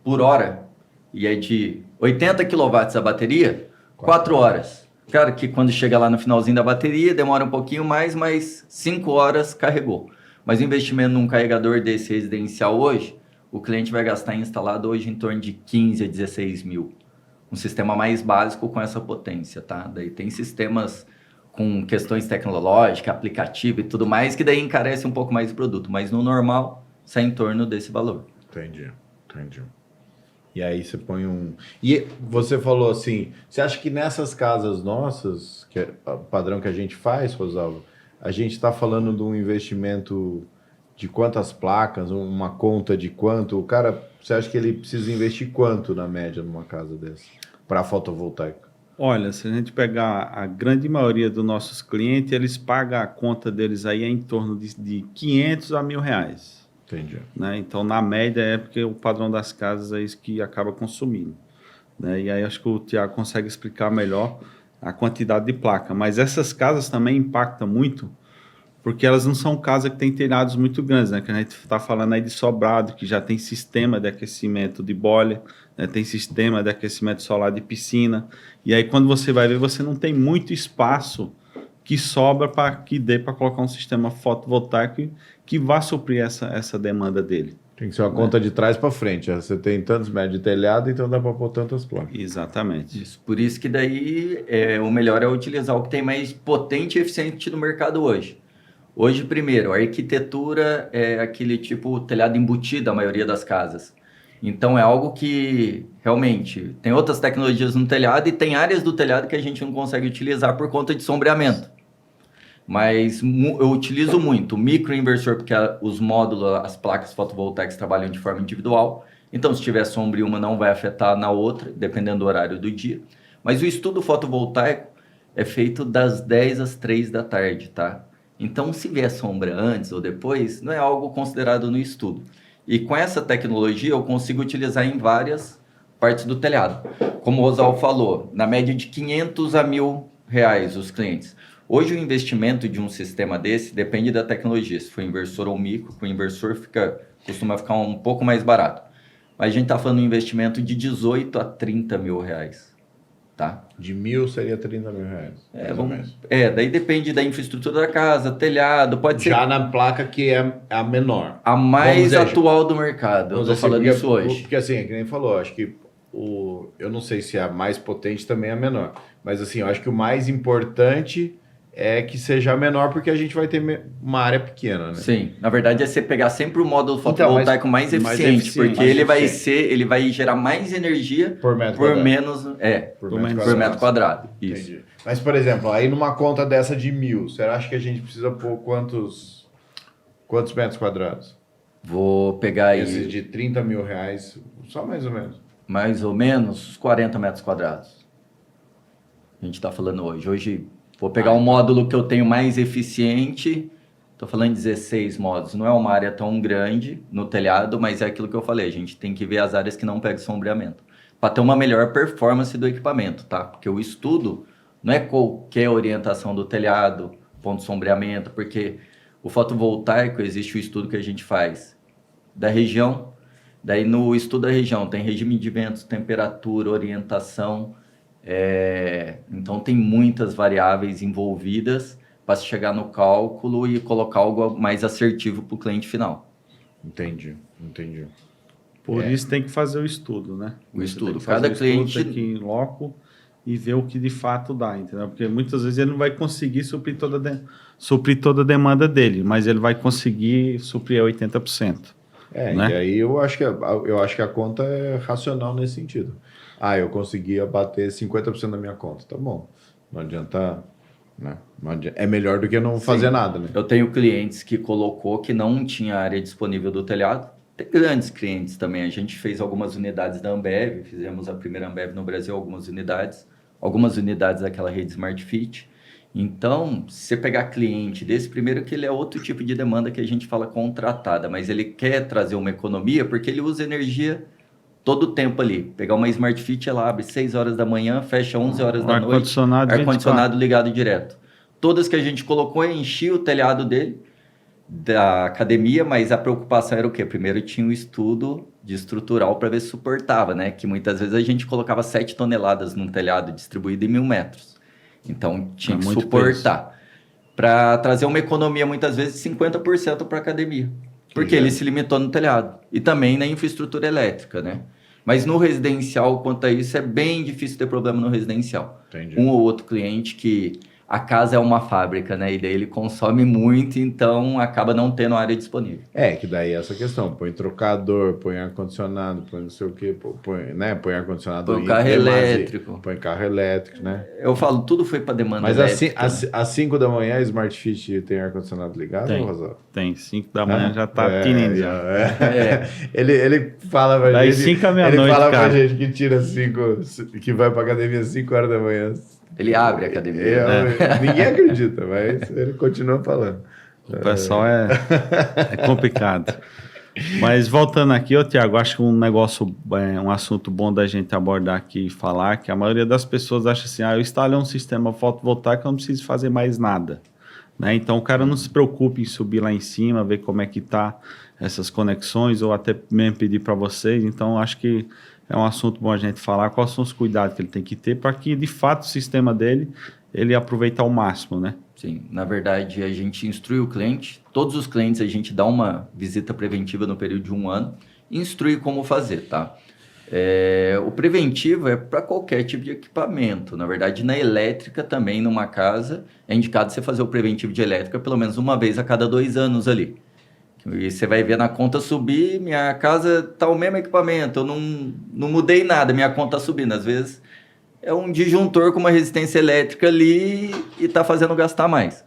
por hora, e é de 80 kW a bateria, 4 horas. Claro que quando chega lá no finalzinho da bateria, demora um pouquinho mais, mas 5 horas carregou. Mas o investimento num carregador desse residencial hoje, o cliente vai gastar instalado hoje em torno de 15 a 16 mil. Um sistema mais básico com essa potência, tá? Daí tem sistemas com questões tecnológicas, aplicativo e tudo mais, que daí encarece um pouco mais o produto. Mas no normal, sai em torno desse valor. Entendi. E aí você põe um... E você falou assim, você acha que nessas casas nossas, que é o padrão que a gente faz, Rosalvo, a gente está falando de um investimento de quantas placas, uma conta de quanto? O cara, você acha que ele precisa investir quanto na média numa casa dessa para fotovoltaica? Olha, se a gente pegar a grande maioria dos nossos clientes, eles pagam a conta deles aí em torno de 500 a R$ 1.000. Entendi. Né? Então, na média, é porque o padrão das casas é isso que acaba consumindo. Né? E aí acho que o Tiago consegue explicar melhor a quantidade de placa. Mas essas casas também impactam muito, porque elas não são casas que têm telhados muito grandes, né? Que a gente está falando aí de sobrado, que já tem sistema de aquecimento de boiler, né? Tem sistema de aquecimento solar de piscina. E aí, quando você vai ver, você não tem muito espaço que sobra para que dê para colocar um sistema fotovoltaico que vá suprir essa demanda dele. Tem que ser uma conta de trás para frente. Você tem tantos metros de telhado, então dá para pôr tantas placas. Exatamente. Isso. Por isso que daí o melhor é utilizar o que tem mais potente e eficiente no mercado hoje. Hoje, primeiro, a arquitetura é aquele tipo telhado embutido, a maioria das casas. Então, é algo que, realmente, tem outras tecnologias no telhado e tem áreas do telhado que a gente não consegue utilizar por conta de sombreamento. Mas eu utilizo muito o microinversor, porque os módulos, as placas fotovoltaicas trabalham de forma individual. Então, se tiver sombra em uma, não vai afetar na outra, dependendo do horário do dia. Mas o estudo fotovoltaico é feito das 10 às 3 da tarde, tá? Então, se vier sombra antes ou depois, não é algo considerado no estudo. E com essa tecnologia, eu consigo utilizar em várias partes do telhado. Como o Oswaldo falou, na média de 500 a R$ 1.000 os clientes. Hoje, o investimento de um sistema desse depende da tecnologia. Se for inversor ou micro, com o inversor costuma ficar um pouco mais barato. Mas a gente está falando de um investimento de 18 a 30 mil reais. Tá? De 1.000 seria 30 mil reais. Daí depende da infraestrutura da casa, telhado, pode ser... Já na placa que é a menor. A mais atual do mercado, eu estou falando isso hoje. Porque assim, que nem falou, acho que eu não sei se a mais potente também é a menor, mas assim, eu acho que o mais importante é que seja a menor, porque a gente vai ter uma área pequena, né? Sim, na verdade é você pegar sempre o módulo fotovoltaico mais eficiente, porque ele vai gerar mais energia por metro quadrado. Isso. Entendi. Mas, por exemplo, aí numa conta dessa de 1.000, você acha que a gente precisa pôr quantos metros quadrados? Vou pegar aí... Esses de 30 mil reais, só mais ou menos. Mais ou menos 40 metros quadrados. A gente está falando hoje. Hoje... Vou pegar um módulo que eu tenho mais eficiente, estou falando de 16 módulos, não é uma área tão grande no telhado, mas é aquilo que eu falei, a gente tem que ver as áreas que não pegam sombreamento, para ter uma melhor performance do equipamento, tá? Porque o estudo não é qualquer orientação do telhado, ponto de sombreamento, porque o fotovoltaico existe o estudo que a gente faz da região, daí no estudo da região tem regime de ventos, temperatura, orientação... Então tem muitas variáveis envolvidas para se chegar no cálculo e colocar algo mais assertivo para o cliente final. Entendi. Por isso tem que fazer o estudo, né? O estudo. Cada cliente tem que ir em loco e ver o que de fato dá, entendeu? Porque muitas vezes ele não vai conseguir suprir toda a demanda dele, mas ele vai conseguir suprir a 80%. Né? E aí eu acho que a conta é racional nesse sentido. Eu consegui abater 50% da minha conta. Tá bom. Não adianta, né? É melhor do que não fazer nada, né? Eu tenho clientes que colocou que não tinha área disponível do telhado. Tem grandes clientes também. A gente fez algumas unidades da Ambev. Fizemos a primeira Ambev no Brasil, algumas unidades daquela rede Smart Fit. Então, se você pegar cliente desse, primeiro que ele é outro tipo de demanda que a gente fala contratada, mas ele quer trazer uma economia porque ele usa energia todo o tempo ali. Pegar uma Smart Fit, ela abre 6 horas da manhã, fecha 11 horas da noite. Ar-condicionado ligado direto. Todas que a gente colocou, enchia o telhado dele, da academia, mas a preocupação era o quê? Primeiro tinha um estudo de estrutural para ver se suportava, né? Que muitas vezes a gente colocava 7 toneladas num telhado distribuído em 1.000 metros. Então tinha que suportar. Para trazer uma economia, muitas vezes, de 50% para a academia. Porque ele se limitou no telhado. E também na infraestrutura elétrica, né? Mas no residencial, quanto a isso, é bem difícil ter problema no residencial. Entendi. Um ou outro cliente que a casa é uma fábrica, né? E daí ele consome muito, então acaba não tendo área disponível. Que daí essa questão, põe trocador, põe ar-condicionado, põe não sei o que, põe ar-condicionado. Põe carro elétrico. Põe carro elétrico, né? Eu falo, tudo foi para demanda Mas elétrica. às 5 da manhã, a Smart Fit tem ar-condicionado ligado, Rosal? Tem, 5 da manhã já tá tinindo. Ele fala pra Das gente. 5 à meia-noite, Ele fala cara. pra gente que tira 5, que vai pra academia às 5 horas da manhã. Ele abre a academia. Ninguém acredita, mas ele continua falando. O pessoal é complicado. Mas voltando aqui, Tiago, acho que um assunto bom da gente abordar aqui e falar, que a maioria das pessoas acha assim, eu instalei um sistema fotovoltaico, eu não preciso fazer mais nada. Né? Então o cara não se preocupe em subir lá em cima, ver como é que tá essas conexões, ou até mesmo pedir para vocês. Então acho que é um assunto bom a gente falar, quais são os cuidados que ele tem que ter para que, de fato, o sistema dele, ele aproveite ao máximo, né? Sim, na verdade, a gente instrui o cliente, todos os clientes a gente dá uma visita preventiva no período de 1 ano e instrui como fazer, tá? O preventivo é para qualquer tipo de equipamento. Na verdade, na elétrica também, numa casa, é indicado você fazer o preventivo de elétrica pelo menos uma vez a cada 2 anos ali. E você vai ver na conta subir, minha casa tá o mesmo equipamento, eu não mudei nada, minha conta tá subindo. Às vezes é um disjuntor com uma resistência elétrica ali e tá fazendo gastar mais.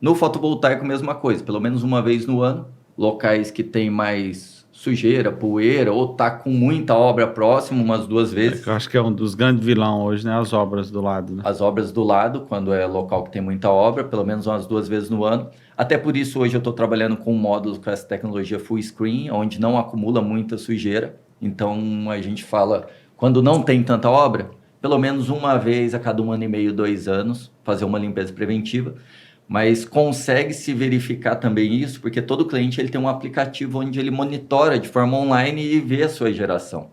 No fotovoltaico, mesma coisa, pelo menos uma vez no ano, locais que tem mais sujeira, poeira, ou tá com muita obra próxima, umas 2 vezes. Eu acho que é um dos grandes vilões hoje, né? As obras do lado, né? As obras do lado, quando é local que tem muita obra, pelo menos umas 2 vezes no ano. Até por isso, hoje eu estou trabalhando com um módulo com essa tecnologia full screen, onde não acumula muita sujeira. Então, a gente fala, quando não tem tanta obra, pelo menos uma vez a cada 1 ano e meio, 2 anos, fazer uma limpeza preventiva. Mas consegue se verificar também isso, porque todo cliente ele tem um aplicativo onde ele monitora de forma online e vê a sua geração.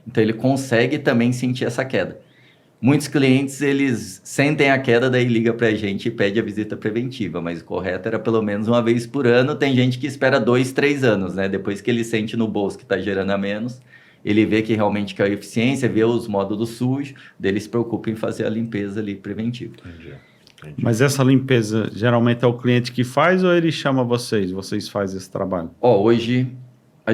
Então, ele consegue também sentir essa queda. Muitos clientes, eles sentem a queda, daí liga para a gente e pede a visita preventiva, mas o correto era pelo menos uma vez por ano. Tem gente que espera 2, 3 anos, né? Depois que ele sente no bolso que está gerando a menos, ele vê que realmente caiu a eficiência, vê os módulos sujos, daí ele se preocupa em fazer a limpeza ali preventiva. Entendi. Mas essa limpeza, geralmente é o cliente que faz ou ele chama vocês? Vocês fazem esse trabalho? Hoje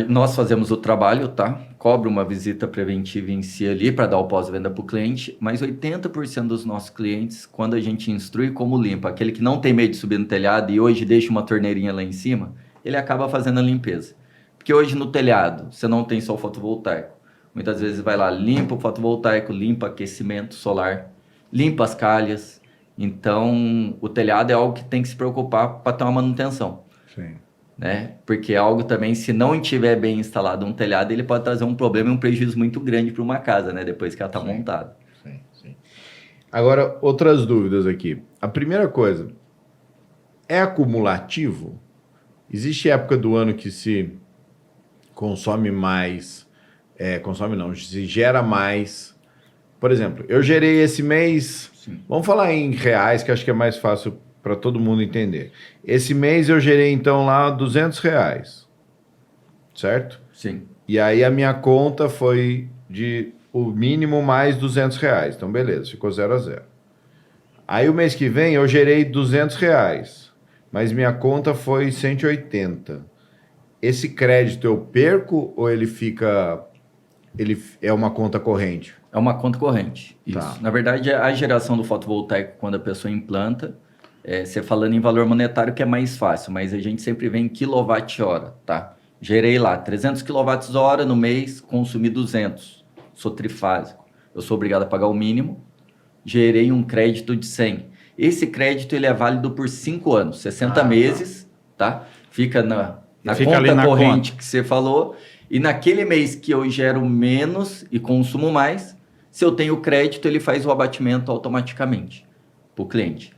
nós fazemos o trabalho, tá? Cobra uma visita preventiva em si ali para dar o pós-venda para o cliente, mas 80% dos nossos clientes, quando a gente instrui como limpa, aquele que não tem medo de subir no telhado e hoje deixa uma torneirinha lá em cima, ele acaba fazendo a limpeza. Porque hoje no telhado você não tem só o fotovoltaico. Muitas vezes vai lá, limpa o fotovoltaico, limpa aquecimento solar, limpa as calhas. Então, o telhado é algo que tem que se preocupar para ter uma manutenção. Sim. Né? Porque é algo também, se não estiver bem instalado um telhado, ele pode trazer um problema e um prejuízo muito grande para uma casa, né? Depois que ela está montada. Sim. Agora, outras dúvidas aqui. A primeira coisa, é acumulativo? Existe época do ano que se consome mais, se gera mais. Por exemplo, eu gerei esse mês, vamos falar em reais, que acho que é mais fácil para todo mundo entender. Esse mês eu gerei, então, lá R$200, certo? Sim. E aí a minha conta foi de o mínimo mais R$200. Então, beleza, ficou 0 a 0. Aí o mês que vem eu gerei R$200, mas minha conta foi 180. Esse crédito eu perco ou ele fica... Ele é uma conta corrente? É uma conta corrente. Isso. Tá. Na verdade, a geração do fotovoltaico, quando a pessoa implanta, você falando em valor monetário que é mais fácil, mas a gente sempre vem em quilowatt-hora, tá? Gerei lá 300 kWh no mês, consumi 200. Sou trifásico. Eu sou obrigado a pagar o mínimo. Gerei um crédito de 100. Esse crédito ele é válido por 5 anos, 60 meses, tá? Fica na Fica conta ali na corrente conta que você falou. E naquele mês que eu gero menos e consumo mais, se eu tenho crédito, ele faz o abatimento automaticamente para o cliente.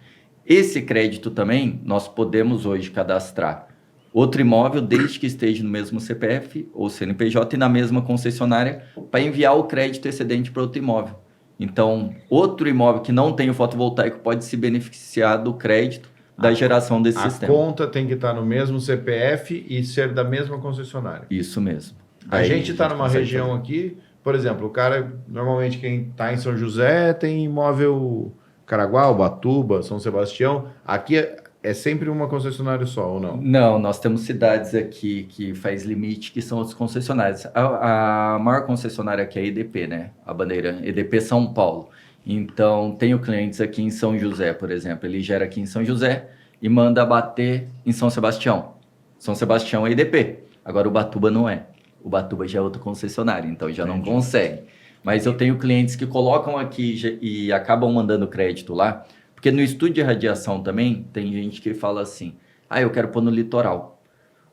Esse crédito também, nós podemos hoje cadastrar outro imóvel, desde que esteja no mesmo CPF ou CNPJ e na mesma concessionária, para enviar o crédito excedente para outro imóvel. Então, outro imóvel que não tem o fotovoltaico pode se beneficiar do crédito da geração desse sistema. A conta tem que estar no mesmo CPF e ser da mesma concessionária. Isso mesmo. A gente está numa região aqui, por exemplo, o cara, normalmente quem está em São José tem imóvel Caraguá, Ubatuba, São Sebastião. Aqui é sempre uma concessionária só, ou não? Não, nós temos cidades aqui que faz limite, que são os concessionários. A maior concessionária aqui é a EDP, né? A bandeira EDP São Paulo. Então, tenho clientes aqui em São José, por exemplo. Ele gera aqui em São José e manda bater em São Sebastião. São Sebastião é EDP. Agora, Ubatuba não é. Ubatuba já é outro concessionário, então já não consegue. Mas eu tenho clientes que colocam aqui e acabam mandando crédito lá. Porque no estudo de radiação também, tem gente que fala assim, eu quero pôr no litoral.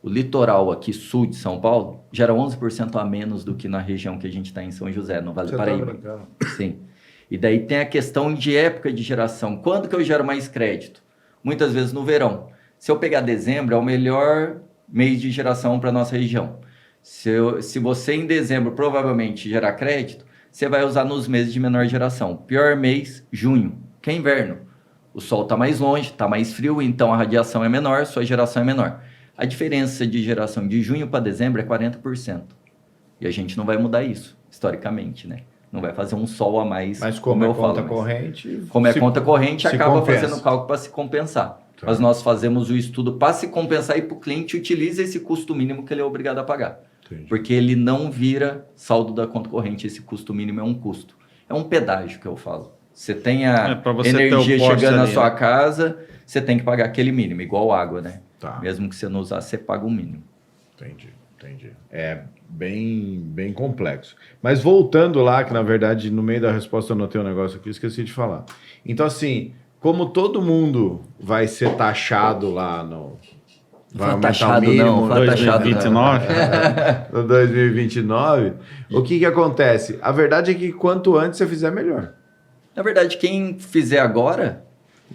O litoral aqui, sul de São Paulo, gera 11% a menos do que na região que a gente está em São José, no Vale do Paraíba. Sim. E daí tem a questão de época de geração. Quando que eu gero mais crédito? Muitas vezes no verão. Se eu pegar dezembro, é o melhor mês de geração para a nossa região. Se você em dezembro provavelmente gerar crédito, você vai usar nos meses de menor geração. Pior mês, junho, que é inverno. O sol está mais longe, está mais frio, então a radiação é menor, sua geração é menor. A diferença de geração de junho para dezembro é 40%. E a gente não vai mudar isso, historicamente, né? Não vai fazer um sol a mais, mas como eu é falo. Conta corrente... Como é conta corrente, acaba compensa. fazendo cálculo para se compensar. Tá. Mas nós fazemos o estudo para se compensar e para o cliente utiliza esse custo mínimo que ele é obrigado a pagar. Entendi. Porque ele não vira saldo da conta corrente, esse custo mínimo é um custo. É um pedágio que eu falo. Você tem a energia chegando na sua casa, você tem que pagar aquele mínimo, igual água, né? Tá. Mesmo que você não usar, você paga o mínimo. Entendi. É bem complexo. Mas voltando lá, que na verdade no meio da resposta eu anotei um negócio aqui, esqueci de falar. Então assim, como todo mundo vai ser taxado lá no... Vai aumentar taxado, o mínimo não, 2029. no 2029, o que acontece? A verdade é que quanto antes você fizer, melhor. Na verdade, quem fizer agora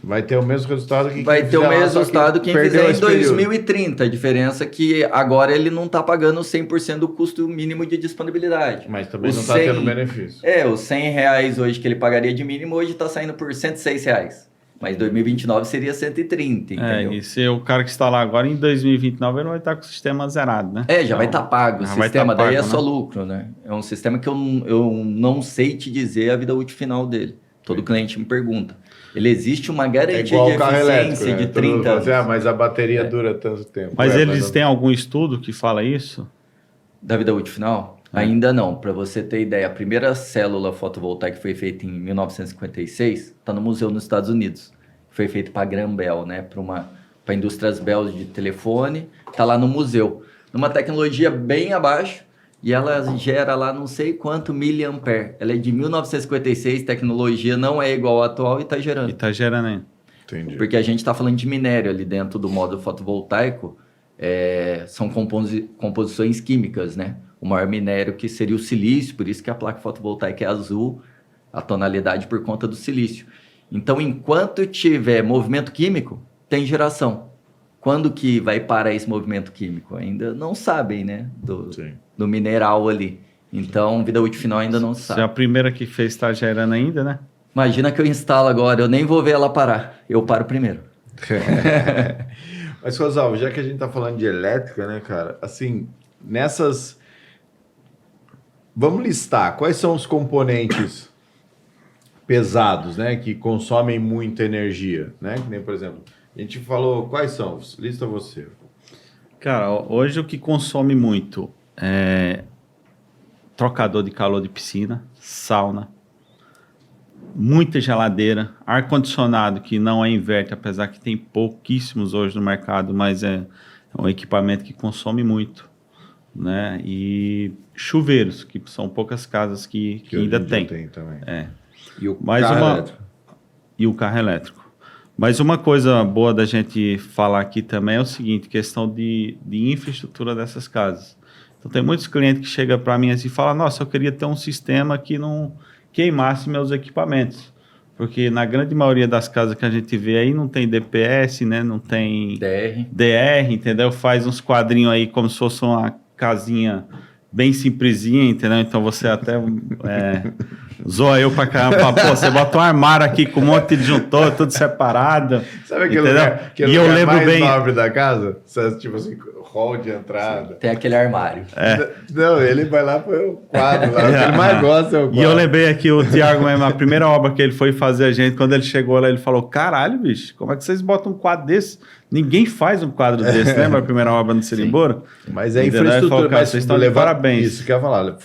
vai ter o mesmo resultado que vai quem ter o fizer lá, mesmo só que resultado quem perdeu fizer em esse período. 2030. A diferença é que agora ele não está pagando 100% do custo mínimo de disponibilidade. Mas também O não está 100 tendo benefício. Os R$100 hoje que ele pagaria de mínimo, hoje está saindo por R$106. Mas 2029 seria 130, entendeu? E se o cara que está lá agora, em 2029, ele vai estar com o sistema zerado, né? Já vai estar pago o já vai sistema, tá pago, daí é né? só lucro, né? É um sistema que eu não sei te dizer a vida útil final dele. Todo cliente me pergunta. Ele existe uma garantia igual de o carro elétrico, eficiência né? de 30 anos. Mas a bateria dura tanto tempo. Mas eles têm algum estudo que fala isso? Da vida útil final? Ainda não. Para você ter ideia, a primeira célula fotovoltaica foi feita em 1956, está no museu nos Estados Unidos. Foi feito para a Graham Bell, né? Para indústrias Bell de telefone, está lá no museu. Numa tecnologia bem abaixo, e ela gera lá não sei quanto miliampere. Ela é de 1956, tecnologia não é igual à atual e está gerando. E está gerando aí. Entendi. Porque a gente está falando de minério ali dentro do módulo fotovoltaico, são composições químicas, né? O maior minério que seria o silício, por isso que a placa fotovoltaica é azul, a tonalidade por conta do silício. Então, enquanto tiver movimento químico, tem geração. Quando que vai parar esse movimento químico? Ainda não sabem, né? Do mineral ali. Então, vida útil final ainda não sabe. Se a primeira que fez está gerando ainda, né? Imagina que eu instalo agora, eu nem vou ver ela parar. Eu paro primeiro. Mas, Rosalvo, já que a gente tá falando de elétrica, né, cara? Assim, nessas... Vamos listar quais são os componentes pesados, né? Que consomem muita energia, né? Que nem, por exemplo, a gente falou quais são. Lista você. Cara, hoje o que consome muito é trocador de calor de piscina, sauna, muita geladeira, ar-condicionado que não é inverter, apesar que tem pouquíssimos hoje no mercado, mas é um equipamento que consome muito, né? E chuveiros, que são poucas casas que ainda tem. Também. E o carro elétrico. E o carro elétrico. Mas uma coisa boa da gente falar aqui também é o seguinte, questão de infraestrutura dessas casas. Então tem muitos clientes que chegam para mim assim e falam, nossa, eu queria ter um sistema que não queimasse meus equipamentos. Porque na grande maioria das casas que a gente vê aí não tem DPS, né? Não tem DR, entendeu? Faz uns quadrinhos aí como se fosse uma casinha bem simplesinha, entendeu? Então você até zoa eu pra caramba. Pô, você bota um armário aqui com um monte de disjuntor, tudo separado. Sabe aquele entendeu? lugar, aquele E eu lugar lembro mais bem. nobre da casa? Tipo assim, hall de entrada. Tem aquele armário. Não, ele vai lá para o quadro. Lá, o que ele mais gosta é o quadro. E eu lembrei aqui, o Thiago mesmo, a primeira obra que ele foi fazer a gente, quando ele chegou lá, ele falou, caralho, bicho, como é que vocês botam um quadro desse? Ninguém faz um quadro desse, lembra a primeira obra no Sirimbora? Mas é Entendeu? Ele infraestrutura. falou, cara, Mas vocês estão de parabéns. Isso que eu ia falar,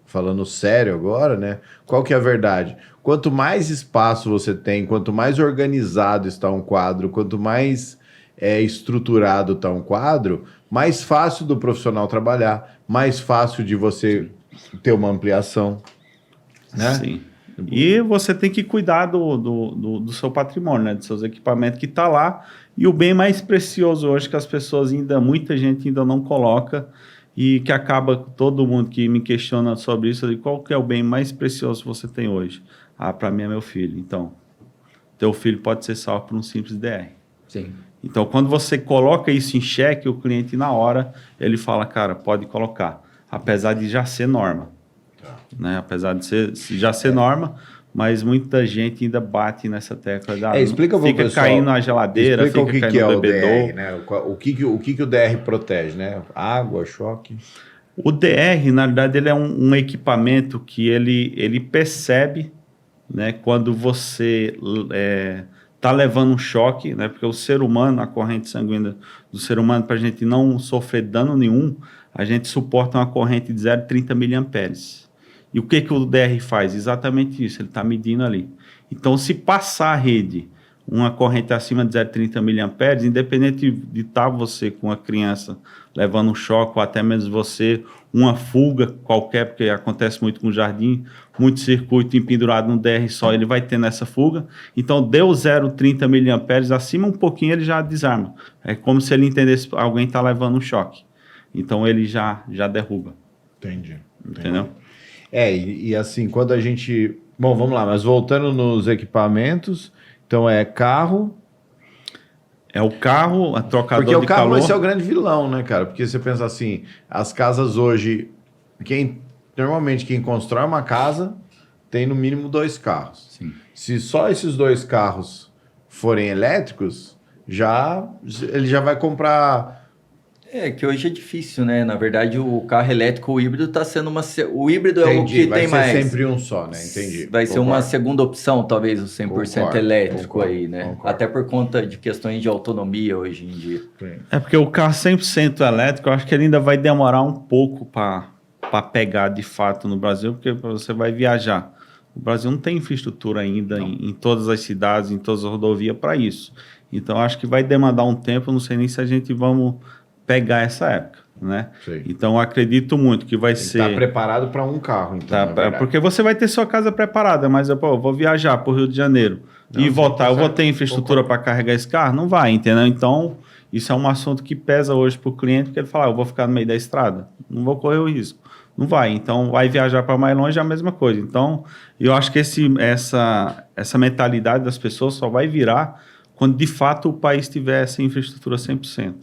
falando sério agora, né? Qual que é a verdade? Quanto mais espaço você tem, quanto mais organizado está um quadro, quanto mais estruturado está um quadro, mais fácil do profissional trabalhar, mais fácil de você ter uma ampliação, né? Sim. E você tem que cuidar do seu patrimônio, né? Dos seus equipamentos que está lá. E o bem mais precioso hoje que as pessoas muita gente ainda não coloca e que acaba todo mundo que me questiona sobre isso, qual que é o bem mais precioso que você tem hoje? Ah, para mim é meu filho. Então, teu filho pode ser salvo por um simples DR. Sim. Então, quando você coloca isso em xeque, o cliente na hora, ele fala, cara, pode colocar. Apesar de já ser norma. Né? Apesar de já ser norma, mas muita gente ainda bate nessa tecla. Explica fica pessoal, caindo na geladeira, explica fica o que caindo é no o bebedouro. DR, né? O que o DR protege, né? Água, choque. O DR, na verdade, ele é um equipamento que ele percebe, né, quando você está levando um choque, né, porque o ser humano, a corrente sanguínea do ser humano, para a gente não sofrer dano nenhum, a gente suporta uma corrente de 0,30 miliamperes. E o que o DR faz? Exatamente isso, ele está medindo ali. Então, se passar a rede uma corrente acima de 0,30 miliamperes, independente de estar você com a criança levando um choque, ou até mesmo você, uma fuga qualquer, porque acontece muito com o jardim, muito circuito empendurado no DR só, ele vai ter nessa fuga. Então, deu 0,30 miliamperes, acima um pouquinho ele já desarma. É como se ele entendesse que alguém está levando um choque. Então, ele já derruba. Entendi. Entendeu? E assim, quando a gente... Bom, vamos lá, mas voltando nos equipamentos, então é carro... É o carro, a trocador Porque o de carro calor. vai ser o grande vilão, né, cara? Porque você pensa assim, as casas hoje... Normalmente quem constrói uma casa tem no mínimo 2 carros. Sim. Se só esses 2 carros forem elétricos, ele já vai comprar... É que hoje é difícil, né? Na verdade, o carro elétrico, o híbrido está sendo uma... O híbrido é o que tem mais... Vai ser sempre um só, né? Entendi. Vai ser uma segunda opção, talvez, o 100% Concordo, elétrico concordo, aí, né? concordo. Até por conta de questões de autonomia hoje em dia. É porque o carro 100% elétrico, eu acho que ele ainda vai demorar um pouco para pegar de fato no Brasil, porque você vai viajar. O Brasil não tem infraestrutura ainda em todas as cidades, em todas as rodovias para isso. Então, acho que vai demandar um tempo, não sei nem se a gente vamos pegar essa época, né? Sim. Então, eu acredito muito que vai ser... Está preparado para um carro, então, na verdade. Porque você vai ter sua casa preparada, mas eu vou viajar para o Rio de Janeiro e voltar, eu vou ter infraestrutura para carregar esse carro? Não vai, entendeu? Então, isso é um assunto que pesa hoje para o cliente, porque ele fala, eu vou ficar no meio da estrada, não vou correr o risco. Não vai, então vai viajar para mais longe é a mesma coisa. Então, eu acho que essa mentalidade das pessoas só vai virar quando de fato o país tiver essa infraestrutura 100%.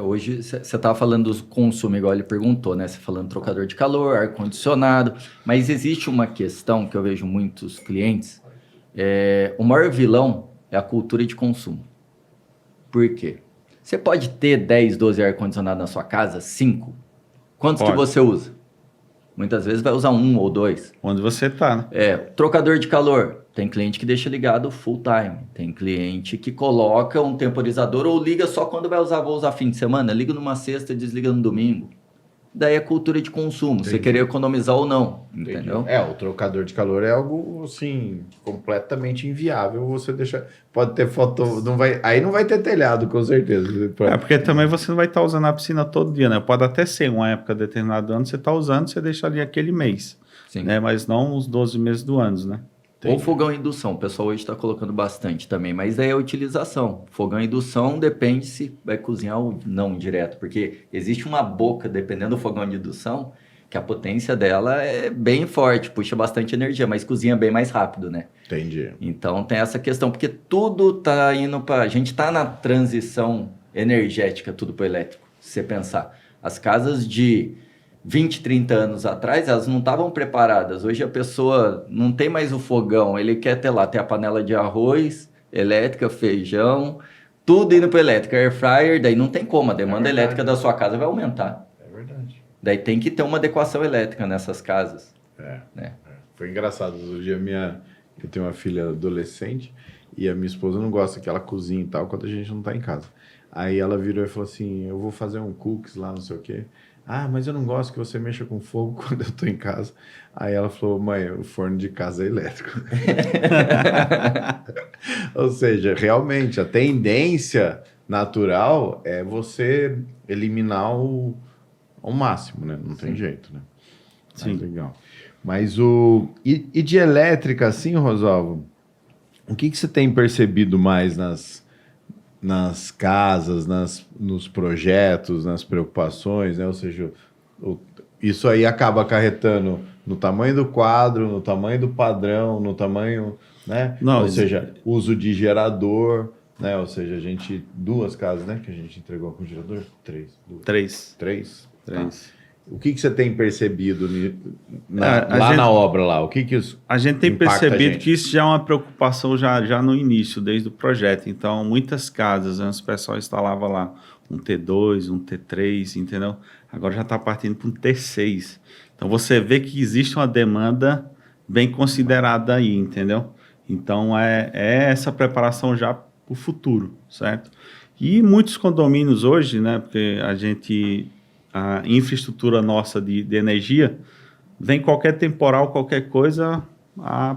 Hoje, você estava falando do consumo, igual ele perguntou, né? Você falando trocador de calor, ar-condicionado, mas existe uma questão que eu vejo muitos clientes, o maior vilão é a cultura de consumo. Por quê? Você pode ter 10, 12 ar-condicionado na sua casa, 5. Quantos Pode. que você usa? Muitas vezes vai usar 1 ou 2. Onde você está, né? Trocador de calor. Tem cliente que deixa ligado full time. Tem cliente que coloca um temporizador ou liga só quando vou usar fim de semana. Liga numa sexta e desliga no domingo. Daí é cultura de consumo. Entendi. Você querer economizar ou não. Entendi. Entendeu? O trocador de calor é algo, assim, completamente inviável. Você deixa... Pode ter foto... Aí não vai ter telhado, com certeza. Porque também você não vai estar usando a piscina todo dia, né? Pode até ser uma época determinada do ano, você está usando, você deixa ali aquele mês. Sim. Né? Mas não os 12 meses do ano, né? Ou fogão e indução. O pessoal hoje está colocando bastante também. Mas daí é a utilização. Fogão e indução depende se vai cozinhar ou não direto. Porque existe uma boca, dependendo do fogão de indução, que a potência dela é bem forte, puxa bastante energia, mas cozinha bem mais rápido, né? Entendi. Então tem essa questão, porque tudo tá indo para... A gente tá na transição energética, tudo para elétrico, se você pensar. As casas de 20, 30 anos atrás, elas não estavam preparadas. Hoje a pessoa não tem mais o fogão, ele quer ter lá, ter a panela de arroz, elétrica, feijão, tudo indo para elétrica, air fryer, daí não tem como, a demanda elétrica da sua casa vai aumentar. É verdade. Daí tem que ter uma adequação elétrica nessas casas. Né? Foi engraçado. Outro dia eu tenho uma filha adolescente e a minha esposa não gosta que ela cozinhe e tal quando a gente não tá em casa. Aí ela virou e falou assim, eu vou fazer um cookies lá, não sei o quê. Ah, mas eu não gosto que você mexa com fogo quando eu tô em casa. Aí ela falou, mãe, o forno de casa é elétrico. Ou seja, realmente, a tendência natural é você eliminar ao máximo, né? Não tem jeito, né? Sim. Legal. Mas E de elétrica, assim, Rosalvo, o que você tem percebido mais nas casas, nos projetos, nas preocupações, né? Ou seja, isso aí acaba acarretando no tamanho do quadro, no tamanho do padrão, no tamanho, né? Não, ou seja, uso de gerador, né? Ou seja, 2 casas, né? Que a gente entregou com gerador? 3. 3. 3? 3. Tá. O que você tem percebido gente, na obra lá? O que isso a gente tem impacta percebido que isso já é uma preocupação já no início, desde o projeto. Então, muitas casas, antes o pessoal instalava lá um T2, um T3, entendeu? Agora já está partindo para um T6. Então, você vê que existe uma demanda bem considerada aí, entendeu? Então, é essa preparação já para o futuro, certo? E muitos condomínios hoje, né? Porque a infraestrutura nossa de energia, vem qualquer temporal, qualquer coisa,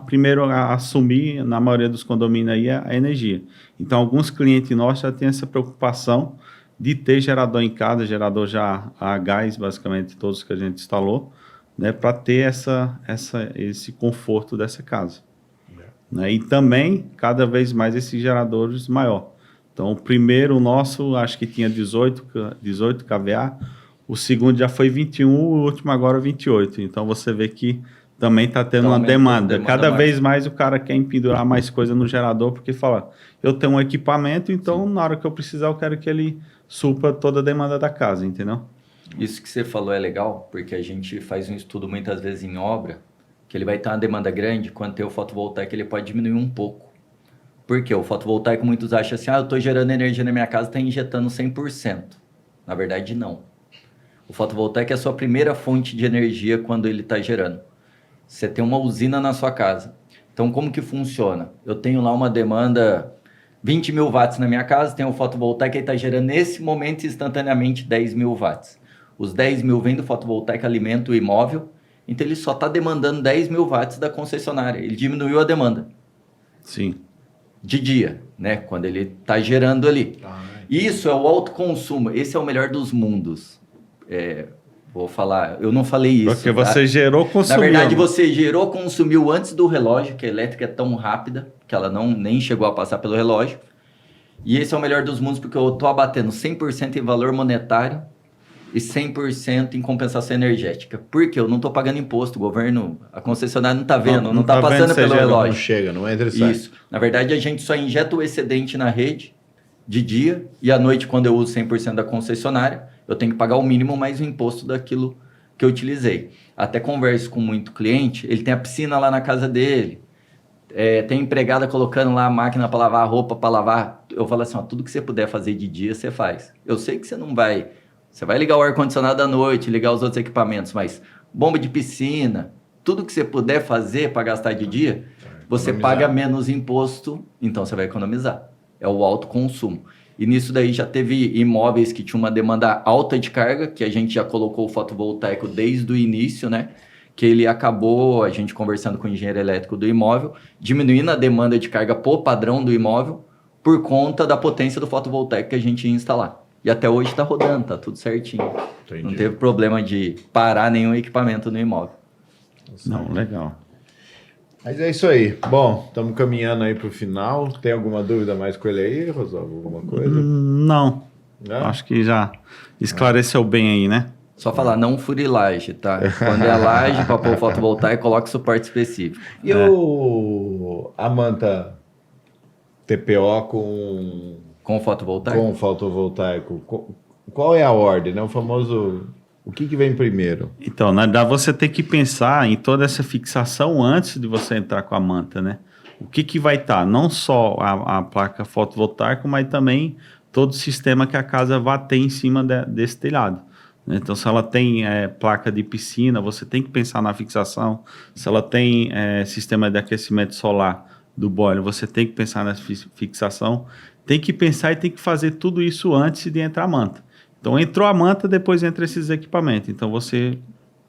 primeiro a assumir, na maioria dos condomínios aí, a energia. Então, alguns clientes nossos já têm essa preocupação de ter gerador em casa, gerador já a gás, basicamente, todos que a gente instalou, né, para ter esse conforto dessa casa. Né? E também, cada vez mais, esses geradores maior. Então, o primeiro, o nosso, acho que tinha 18 kVA, o segundo já foi 21, o último agora 28. Então, você vê que também está tendo uma demanda. Cada vez mais o cara quer empendurar mais coisa no gerador, porque fala, eu tenho um equipamento, então na hora que eu precisar, eu quero que ele supra toda a demanda da casa, entendeu? Isso que você falou é legal, porque a gente faz um estudo muitas vezes em obra, que ele vai ter uma demanda grande, quando tem o fotovoltaico ele pode diminuir um pouco. Por quê? O fotovoltaico muitos acham assim, eu estou gerando energia na minha casa, está injetando 100%. Na verdade, não. O fotovoltaico é a sua primeira fonte de energia quando ele está gerando. Você tem uma usina na sua casa. Então, como que funciona? Eu tenho lá uma demanda 20 mil watts na minha casa, tem um fotovoltaico e está gerando nesse momento instantaneamente 10 mil watts. Os 10 mil vem do fotovoltaico, alimenta o imóvel, então ele só está demandando 10 mil watts da concessionária. Ele diminuiu a demanda. Sim. De dia, né? Quando ele está gerando ali. Isso é o autoconsumo. Esse é o melhor dos mundos. Vou falar, eu não falei isso. Porque você gerou, consumiu. Na verdade, você gerou, consumiu antes do relógio, que a elétrica é tão rápida que ela nem chegou a passar pelo relógio. E esse é o melhor dos mundos porque eu estou abatendo 100% em valor monetário e 100% em compensação energética. Por quê? Eu não estou pagando imposto, o governo, a concessionária não está vendo, não está passando pelo relógio. Não chega, não entra e sai. Isso. Na verdade, a gente só injeta o excedente na rede de dia e à noite, quando eu uso 100% da concessionária, eu tenho que pagar o mínimo mais o imposto daquilo que eu utilizei. Até converso com muito cliente, ele tem a piscina lá na casa dele, tem empregada colocando lá a máquina para lavar a roupa, para lavar. Eu falo assim, ó, tudo que você puder fazer de dia, você faz. Eu sei que você não vai... Você vai ligar o ar-condicionado à noite, ligar os outros equipamentos, mas bomba de piscina, tudo que você puder fazer para gastar de dia, você paga menos imposto, então você vai economizar. É o autoconsumo. E nisso daí já teve imóveis que tinham uma demanda alta de carga, que a gente já colocou o fotovoltaico desde o início, né? Que ele acabou, a gente conversando com o engenheiro elétrico do imóvel, diminuindo a demanda de carga por padrão do imóvel, por conta da potência do fotovoltaico que a gente ia instalar. E até hoje está rodando, está tudo certinho. Entendi. Não teve problema de parar nenhum equipamento no imóvel. Não, legal. Mas é isso aí. Bom, estamos caminhando aí para o final. Tem alguma dúvida mais com ele aí, Rosalvo? Alguma coisa? Não. Acho que já esclareceu bem aí, né? Só falar, não fure laje, tá? Quando é laje para pôr fotovoltaico, coloque suporte específico. E a manta TPO com fotovoltaico? Com fotovoltaico. Qual é a ordem, né? O famoso O que vem primeiro? Então, na verdade, você tem que pensar em toda essa fixação antes de você entrar com a manta, né? O que vai estar? Não só a placa fotovoltaica, mas também todo o sistema que a casa vai ter em cima desse telhado. Né? Então, se ela tem placa de piscina, você tem que pensar na fixação. Se ela tem sistema de aquecimento solar do boiler, você tem que pensar na fixação. Tem que pensar e tem que fazer tudo isso antes de entrar a manta. Então, entrou a manta, depois entra esses equipamentos. Então, você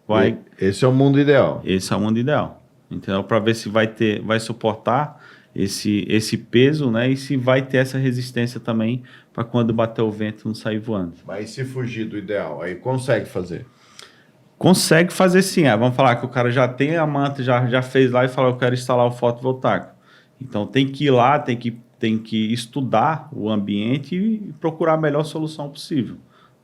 vai... Esse é o mundo ideal. Esse é o mundo ideal. Entendeu? Para ver se vai suportar esse peso, né? E se vai ter essa resistência também para quando bater o vento não sair voando. Mas se fugir do ideal, aí consegue fazer? Consegue fazer sim. Vamos falar que o cara já tem a manta, já fez lá e falou, eu quero instalar o fotovoltaico. Então, tem que ir lá, tem que estudar o ambiente e procurar a melhor solução possível.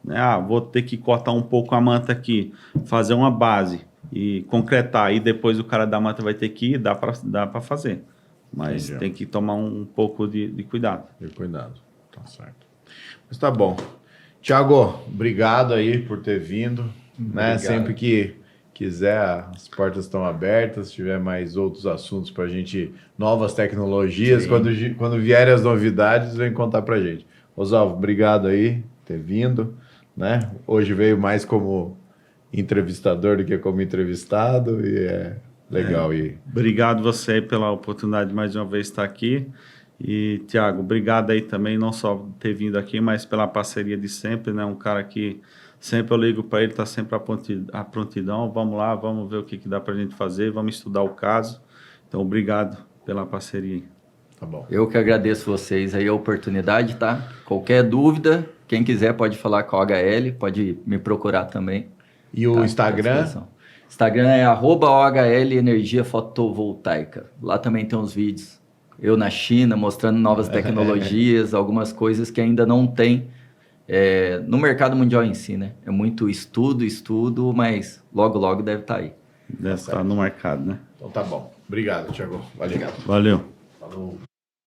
Né? Vou ter que cortar um pouco a manta aqui, fazer uma base e concretar. E depois o cara da manta vai ter que ir, dá para fazer. Mas Entendi. tem que tomar um pouco de cuidado. De cuidado, tá certo. Mas tá bom. Tiago, obrigado aí por ter vindo. Né? Sempre que quiser, as portas estão abertas. Se tiver mais outros assuntos para a gente, novas tecnologias, quando vierem as novidades, vem contar para a gente. Rosalvo, obrigado aí por ter vindo. Né? Hoje veio mais como entrevistador do que como entrevistado e é legal. Obrigado você pela oportunidade de mais uma vez estar aqui. E, Tiago, obrigado aí também, não só por ter vindo aqui, mas pela parceria de sempre, né? Um cara que sempre eu ligo para ele, está sempre à prontidão. Vamos lá, vamos ver o que dá para a gente fazer, vamos estudar o caso. Então, obrigado pela parceria. Tá bom. Eu que agradeço vocês aí a oportunidade, tá? Qualquer dúvida, quem quiser pode falar com a OHL, pode me procurar também. E o Tá? Instagram? Instagram é @OHL Energia Fotovoltaica. Lá também tem uns vídeos. Eu na China, mostrando novas tecnologias, algumas coisas que ainda não tem no mercado mundial em si, né? É muito estudo, mas logo deve estar aí. Deve estar no mercado, né? Então tá bom. Obrigado, Tiago. Valeu. Valeu. Falou.